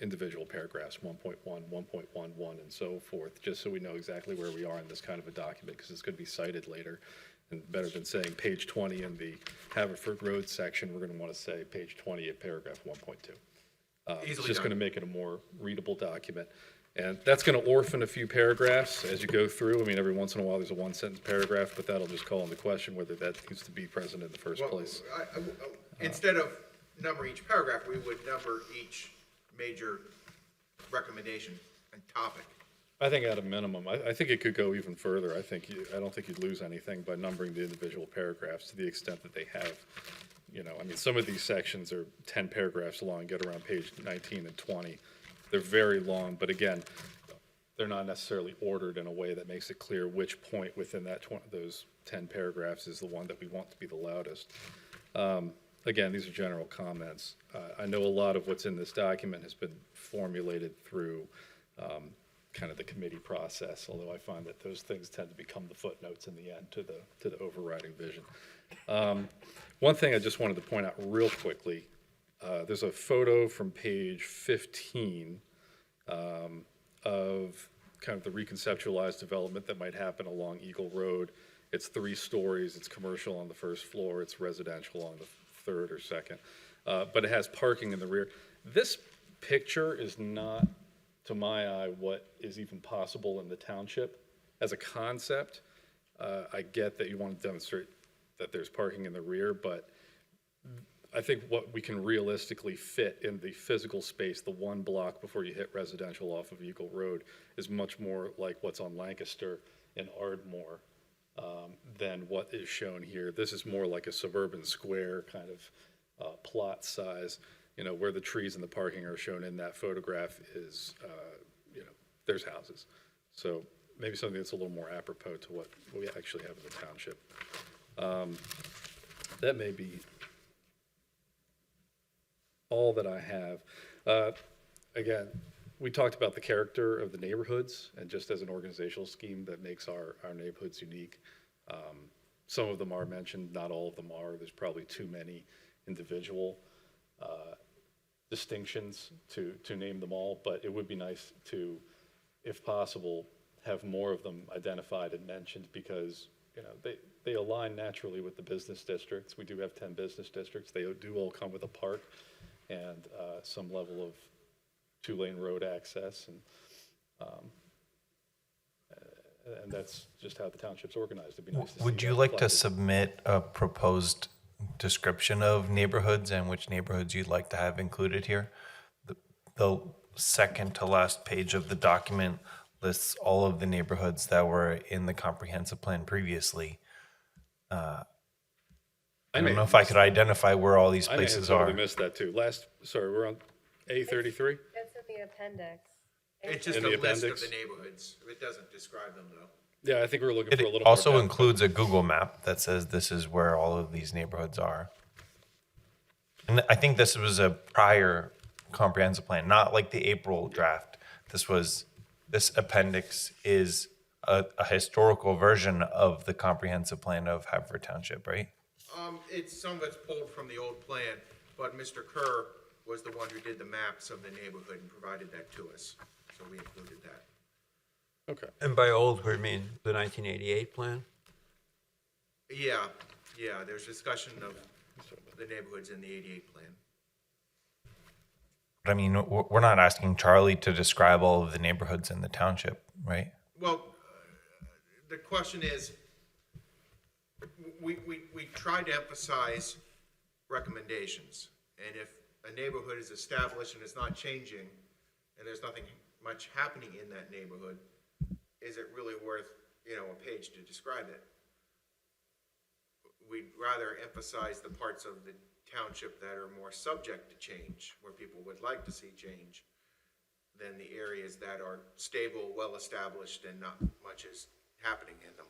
individual paragraphs, 1.1, 1.11, and so forth, just so we know exactly where we are in this kind of a document, because it's going to be cited later. And better than saying page 20 in the Haverford Road section, we're going to want to say page 20 at paragraph 1.2. It's just going to make it a more readable document. And that's going to orphan a few paragraphs as you go through. I mean, every once in a while there's a one-sentence paragraph, but that'll just call into question whether that needs to be present in the first place. Instead of number each paragraph, we would number each major recommendation and topic. I think at a minimum, I think it could go even further. I don't think you'd lose anything by numbering the individual paragraphs to the extent that they have, I mean, some of these sections are 10 paragraphs long, get around page 19 and 20. They're very long, but again, they're not necessarily ordered in a way that makes it clear which point within those 10 paragraphs is the one that we want to be the loudest. Again, these are general comments. I know a lot of what's in this document has been formulated through kind of the committee process, although I find that those things tend to become the footnotes in the end to the overriding vision. One thing I just wanted to point out real quickly, there's a photo from page 15 of kind of the reconceptualized development that might happen along Eagle Road. It's 3 stories, it's commercial on the first floor, it's residential on the third or second, but it has parking in the rear. This picture is not, to my eye, what is even possible in the township. As a concept, I get that you want to demonstrate that there's parking in the rear, but I think what we can realistically fit in the physical space, the 1 block before you hit residential off of Eagle Road, is much more like what's on Lancaster and Ardmore than what is shown here. This is more like a suburban square kind of plot size. Where the trees and the parking are shown in that photograph is, there's houses. So maybe something that's a little more apropos to what we actually have in the township. That may be all that I have. Again, we talked about the character of the neighborhoods and just as an organizational scheme that makes our neighborhoods unique. Some of them are mentioned, not all of them are. There's probably too many individual distinctions to name them all, but it would be nice to, if possible, have more of them identified and mentioned because they align naturally with the business districts. We do have 10 business districts. They do all come with a park and some level of 2-lane road access, and that's just how the township's organized. It'd be nice to see Would you that like to reflected. submit a proposed description of neighborhoods and which neighborhoods you'd like to have included here? The second to last page of the document lists all of the neighborhoods that were in the comprehensive plan previously. I don't know if I could identify where all these places I may are. have totally missed that too. we're on A33? That's in the appendix. It's just In a the list of appendix? the neighborhoods. It doesn't describe them, though. Yeah, I think we were looking for a It little also more depth. includes a Google map that says this is where all of these neighborhoods are. And I think this was a prior comprehensive plan, not like the April draft. This appendix is a historical version of the comprehensive plan of Haverford Township, right? Some of it's pulled from the old plan, but Mr. Kerr was the one who did the maps of the neighborhood and provided that to us, so we included that. Okay. And by old, we mean the 1988 plan? Yeah, there's discussion of the neighborhoods in the 88 plan. But I mean, we're not asking Charlie to describe all of the neighborhoods in the township, right? Well, the question is, we try to emphasize recommendations. And if a neighborhood is established and it's not changing, and there's nothing much happening in that neighborhood, is it really worth, a page to describe it? We'd rather emphasize the parts of the township that are more subject to change, where people would like to see change, than the areas that are stable, well-established, and not much is happening in them.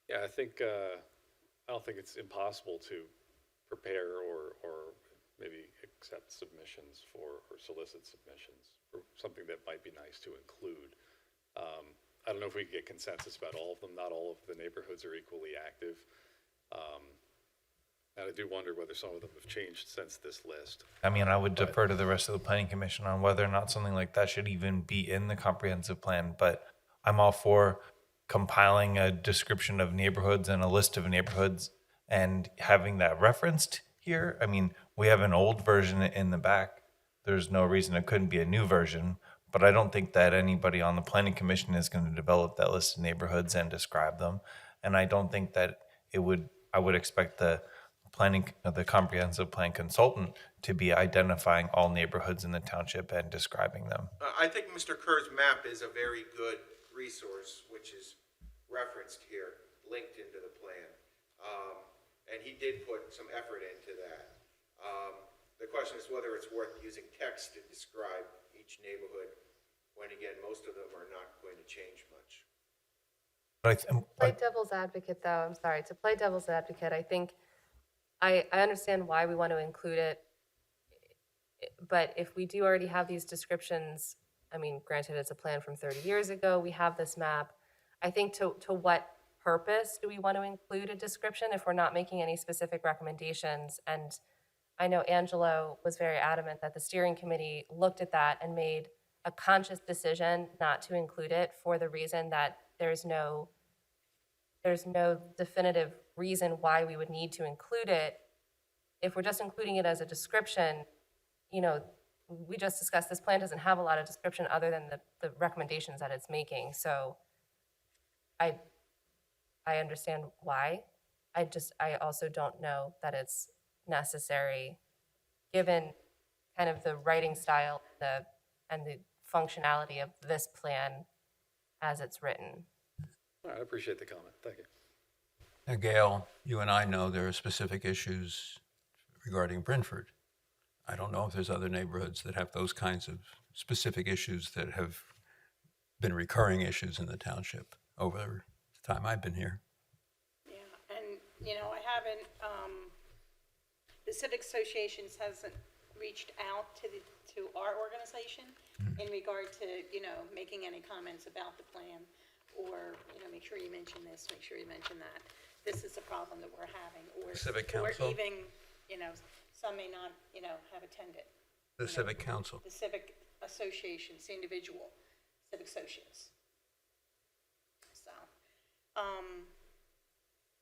Yeah, I don't think it's impossible to prepare or maybe accept submissions or solicit submissions for something that might be nice to include. I don't know if we could get consensus about all of them. Not all of the neighborhoods are equally active. And I do wonder whether some of them have changed since this list. I mean, I would defer to the rest of the planning commission on whether or not something like that should even be in the comprehensive plan, but I'm all for compiling a description of neighborhoods and a list of neighborhoods and having that referenced here. I mean, we have an old version in the back. There's no reason it couldn't be a new version, but I don't think that anybody on the planning commission is going to develop that list of neighborhoods and describe them. And I don't think that I would expect the the comprehensive plan consultant to be identifying all neighborhoods in the township and describing them. I think Mr. Kerr's map is a very good resource, which is referenced here, linked into the plan. And he did put some effort into that. The question is whether it's worth using text to describe each neighborhood, when again, most of them are not going to change much. Play devil's advocate, though, I'm sorry, to play devil's advocate, I think, I understand why we want to include it, but if we do already have these descriptions, I mean, granted, it's a plan from 30 years ago, we have this map, I think to what purpose do we want to include a description if we're not making any specific recommendations? And I know Angelo was very adamant that the steering committee looked at that and made a conscious decision not to include it for the reason that there's no definitive reason why we would need to include it. If we're just including it as a description, you know, we just discussed this plan doesn't have a lot of description other than the recommendations that it's making. So I understand why. I also don't know that it's necessary given kind of the writing style and the functionality of this plan as it's written. All right, I appreciate the comment. Thank you. Now, Gail, you and I know there are specific issues regarding Brentford. I don't know if there's other neighborhoods that have those kinds of specific issues that have been recurring issues in the township over the time I've been here. Yeah, and, you know, I haven't, the Civic Associations hasn't reached out to our organization in regard to, you know, making any comments about the plan or, you know, make sure you mention this, make sure you mention that. This is a problem that we're having, or. Civic Council? Or even, you know, some may not, you know, have attended. The Civic Council. The Civic Associations, the individual civic associates. So,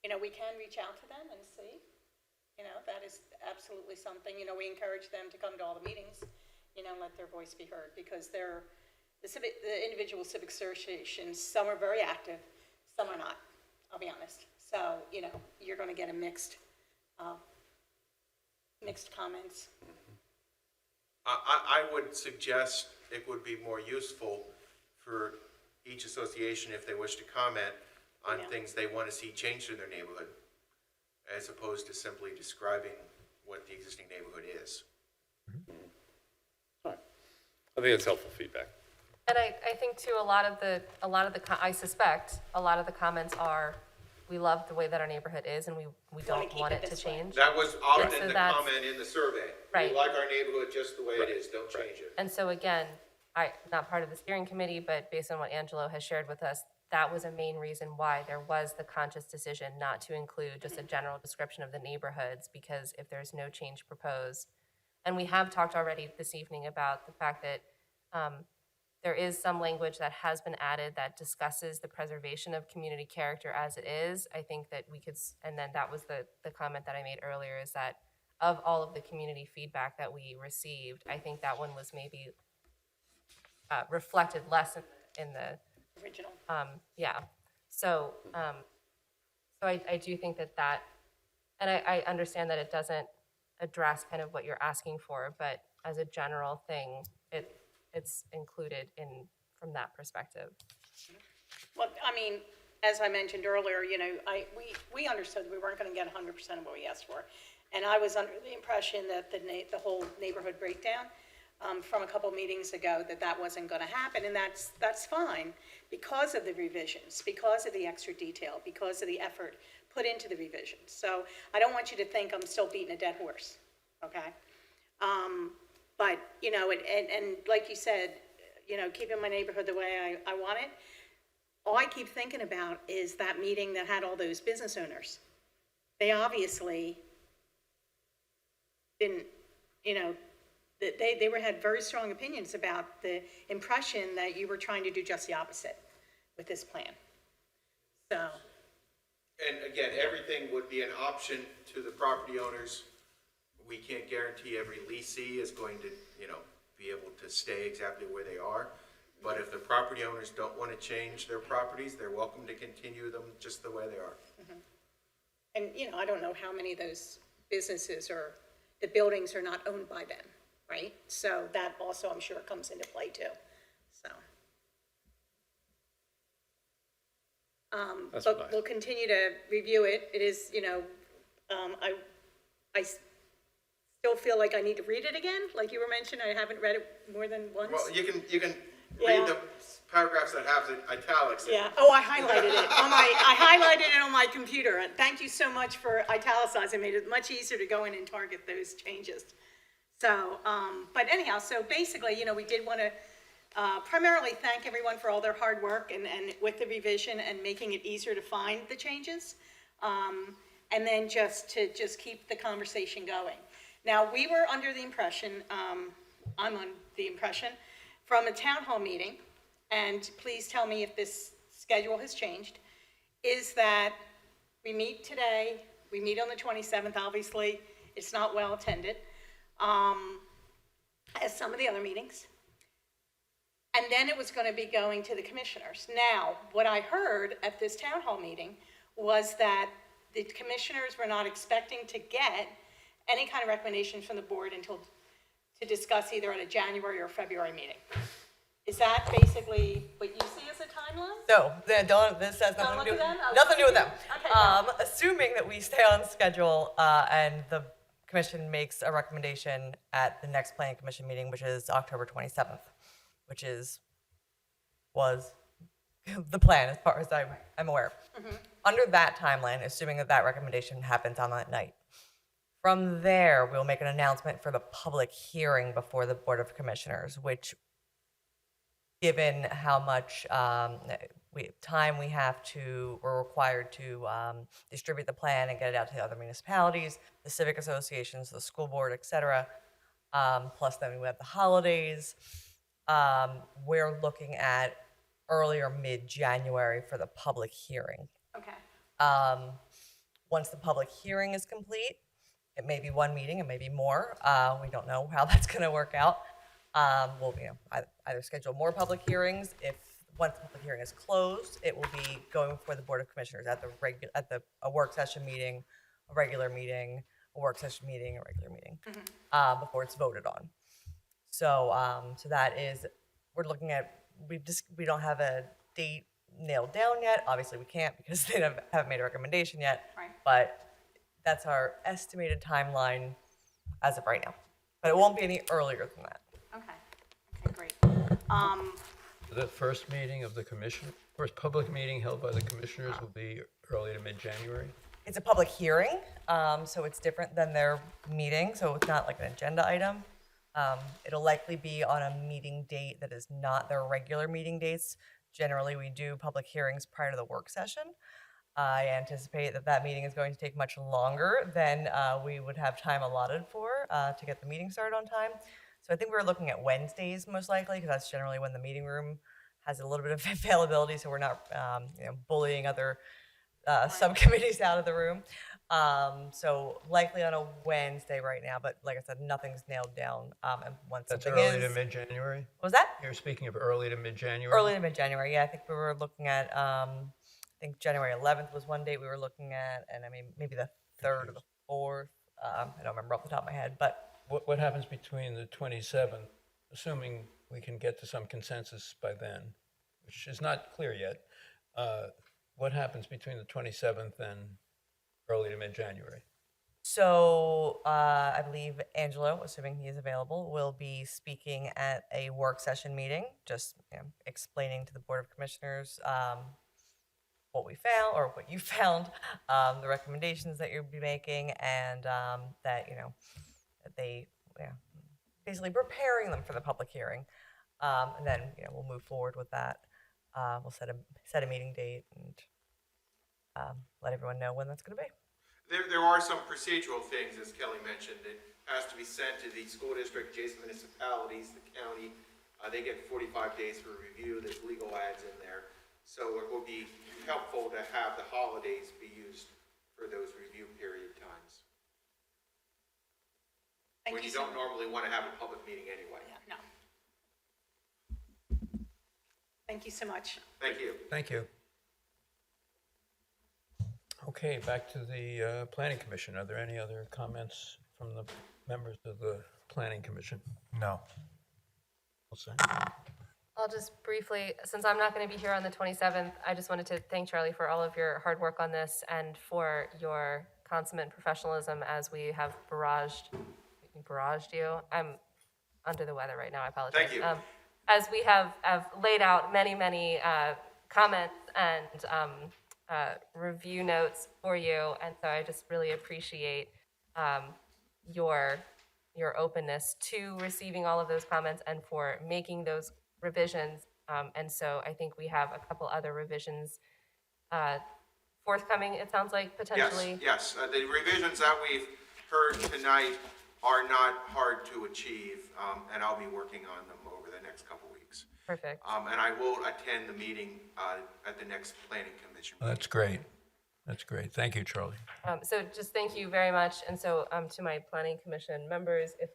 you know, we can reach out to them and see. You know, that is absolutely something, you know, we encourage them to come to all the meetings, you know, and let their voice be heard, because they're, the individual civic associations, some are very active, some are not, I'll be honest. So, you know, you're gonna get a mixed comments. I would suggest it would be more useful for each association, if they wish to comment on things they want to see changed in their neighborhood, as opposed to simply describing what the existing neighborhood is. All right. I think that's helpful feedback. And I think too, I suspect a lot of the comments are, we love the way that our neighborhood is and we don't want it to change. That was often so the that's- comment in the survey. Right. We like our neighborhood just the way it is, don't change it. And so again, not part of the steering committee, but based on what Angelo has shared with us, that was a main reason why there was the conscious decision not to include just a general description of the neighborhoods, because if there's no change proposed, and we have talked already this evening about the fact that there is some language that has been added that discusses the preservation of community character as it is. I think that we could, and then that was the comment that I made earlier, is that of all of the community feedback that we received, I think that one was maybe reflected less in the Original. yeah. So I do think that, and I understand that it doesn't address kind of what you're asking for, but as a general thing, it's included from that perspective. Well, I mean, as I mentioned earlier, you know, we understood we weren't gonna get 100% of what we asked for. And I was under the impression that the whole neighborhood breakdown, from a couple meetings ago, that wasn't gonna happen, and that's fine, because of the revisions, because of the extra detail, because of the effort put into the revisions. So I don't want you to think I'm still beating a dead horse, okay? But, you know, and like you said, you know, keeping my neighborhood the way I want it, all I keep thinking about is that meeting that had all those business owners. They obviously didn't, you know, they had very strong opinions about the impression that you were trying to do just the opposite with this plan. So. And again, everything would be an option to the property owners. We can't guarantee every leasee is going to, you know, be able to stay exactly where they are. But if the property owners don't want to change their properties, they're welcome to continue them just the way they are. And, you know, I don't know how many of those businesses or the buildings are not owned by them, right? So that also, I'm sure, comes into play too, so. That's But fine. we'll continue to review it. It is, I still feel like I need to read it again, like you were mentioning. I haven't read it more than once. Well, you can Yeah. read the paragraphs that have the italics in it. Yeah, oh, I highlighted it I highlighted it on my computer, and thank you so much for italicizing, made it much easier to go in and target those changes. So, but anyhow, so basically, we did want to primarily thank everyone for all their hard work and with the revision and making it easier to find the changes. And then just keep the conversation going. Now, we were under the impression, I'm on the impression, from a town hall meeting, and please tell me if this schedule has changed, is that we meet today, we meet on the 27th, obviously, it's not well attended, as some of the other meetings. And then it was going to be going to the commissioners. Now, what I heard at this town hall meeting was that the commissioners were not expecting to get any kind of recommendations from the board until to discuss either at a January or February meeting. Is that basically what you see as a timeline? No, this has Don't nothing look to do, at them? Oh, nothing to do with them. okay, Assuming that we stay on schedule, and the commission makes a recommendation at the next planning commission meeting, which is October 27th, which was the plan as far as I'm aware. Under that timeline, assuming that recommendation happens on that night, from there, we'll make an announcement for the public hearing before the Board of Commissioners, which, given how much time we're required to distribute the plan and get it out to the other municipalities, the civic associations, the school board, et cetera, plus then we have the holidays, we're looking at early or mid-January for the public hearing. Okay. Once the public hearing is complete, it may be one meeting, it may be more. We don't know how that's going to work out. We'll either schedule more public hearings. Once the public hearing is closed, it will be going before the Board of Commissioners at a work session meeting, a regular meeting, a work session meeting, a regular meeting, before it's voted on. So that is, we're looking at, we don't have a date nailed down yet. Obviously, we can't because they haven't made a recommendation yet. Right. But that's our estimated timeline as of right now. But it won't be any earlier than that. Okay, great. The first meeting of the commission, first public meeting held by the commissioners will be early to mid-January? It's a public hearing, so it's different than their meeting, so it's not like an agenda item. It'll likely be on a meeting date that is not their regular meeting dates. Generally, we do public hearings prior to the work session. I anticipate that meeting is going to take much longer than we would have time allotted for to get the meeting started on time. So I think we're looking at Wednesdays most likely, because that's generally when the meeting room has a little bit of availability, so we're not bullying other subcommittees out of the room. So likely on a Wednesday right now, but like I said, nothing's nailed down. And once That's something early is, to mid-January? what was that? You're speaking of early to mid-January? Early to mid-January, yeah. I think we were looking at, I think January 11th was one date we were looking at, and I mean, maybe the 3rd or the 4th. I don't remember off the top of my head, but What happens between the 27th, assuming we can get to some consensus by then, which is not clear yet, what happens between the 27th and early to mid-January? so I believe Angelo, assuming he is available, will be speaking at a work session meeting, just explaining to the Board of Commissioners what we found, or what you found, the recommendations that you'll be making, and that, that they, basically preparing them for the public hearing. And then, we'll move forward with that. We'll set a meeting date and let everyone know when that's going to be. There are some procedural things, as Kelly mentioned. It has to be sent to the school district, adjacent municipalities, the county. They get 45 days for review. There's legal ads in there. So it will be helpful to have the holidays be used for those review period times. When you don't normally want to have a public meeting anyway. No. Thank you so much. Thank you. Thank you. Okay, back to the Planning Commission. Are there any other comments from the members of the Planning Commission? No. All set. I'll just briefly, since I'm not going to be here on the 27th, I just wanted to thank Charlie for all of your hard work on this and for your consummate professionalism as we have barraged you. I'm under the weather right now, I apologize. Thank you. As we have laid out many comments and review notes for you, and so I just really appreciate your openness to receiving all of those comments and for making those revisions. And so I think we have a couple other revisions forthcoming, it sounds like, potentially. Yes, the revisions that we've heard tonight are not hard to achieve, and I'll be working on them over the next couple weeks. Perfect. And I will attend the meeting at the next planning commission. That's great. That's great. Thank you, Charlie. So just thank you very much. And so to my planning commission members, if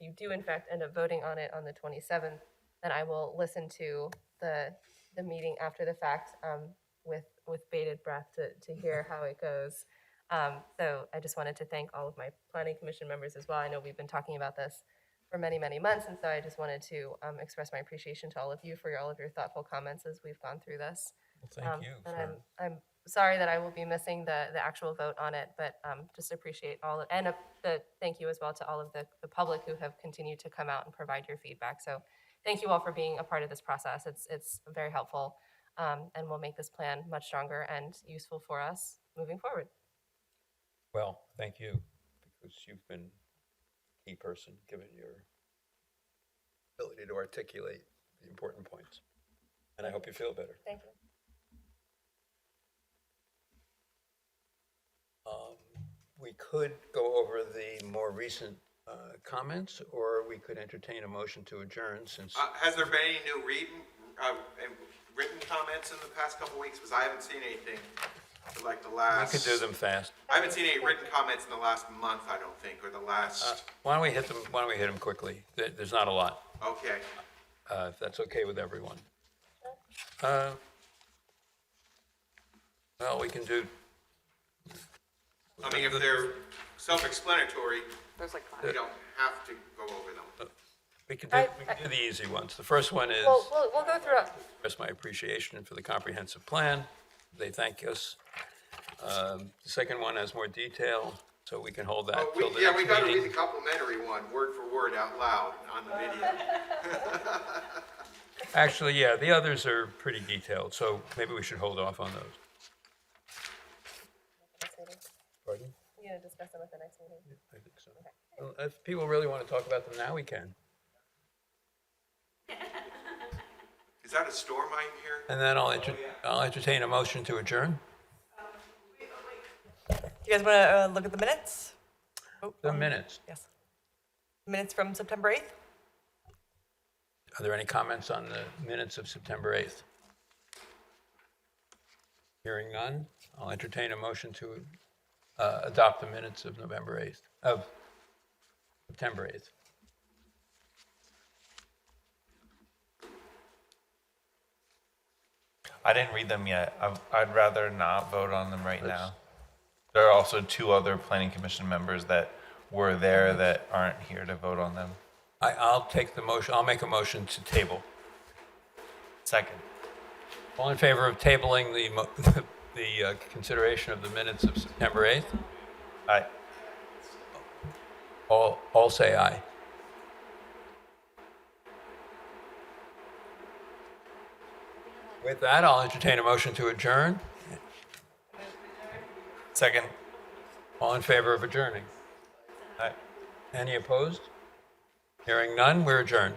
you do in fact end up voting on it on the 27th, then I will listen to the meeting after the fact with bated breath to hear how it goes. So I just wanted to thank all of my planning commission members as well. I know we've been talking about this for many months, and so I just wanted to express my appreciation to all of you for all of your thoughtful comments as we've gone through this. Well, thank you. And I'm sorry that I will be missing the actual vote on it, but just appreciate all, and thank you as well to all of the public who have continued to come out and provide your feedback. So thank you all for being a part of this process. It's very helpful, and will make this plan much stronger and useful for us moving forward. Well, thank you, because you've been a key person, given your ability to articulate the important points. And I hope you feel better. Thank you. We could go over the more recent comments, or we could entertain a motion to adjourn since. Has there been any new written comments in the past couple weeks? Because I haven't seen anything for like the last. We could do them fast. I haven't seen any written comments in the last month, I don't think, or the last. Why don't we hit them? Why don't we hit them quickly? There's not a lot. Okay. If that's okay with everyone. Well, we can do. I mean, if they're self-explanatory, There's like we don't have to go over them. We can do the easy ones. The first one is. We'll go through it. Express my appreciation for the comprehensive plan. They thank us. The second one has more detail, so we can hold that till the next We got to read meeting. the complimentary one, word for word out loud on the video. Actually, yeah, the others are pretty detailed, so maybe we should hold off on those. Pardon? You're going to discuss them at the next meeting? I think so. Well, if people really want to talk about them now, we can. Is that a storm I'm hearing? And then I'll entertain a motion to adjourn. Do you guys want to look at the minutes? The minutes. Yes. Minutes from September 8th? Are there any comments on the minutes of September 8th? Hearing none, I'll entertain a motion to adopt the minutes of September 8th. I didn't read them yet. I'd rather not vote on them right now. There are also two other planning commission members that were there that aren't here to vote on them. I'll take the motion, I'll make a motion to table. Second. All in favor of tabling the consideration of the minutes of September 8th? Aye. All say aye. With that, I'll entertain a motion to adjourn. Second. All in favor of adjourning? Aye. Any opposed? Hearing none, we're adjourned.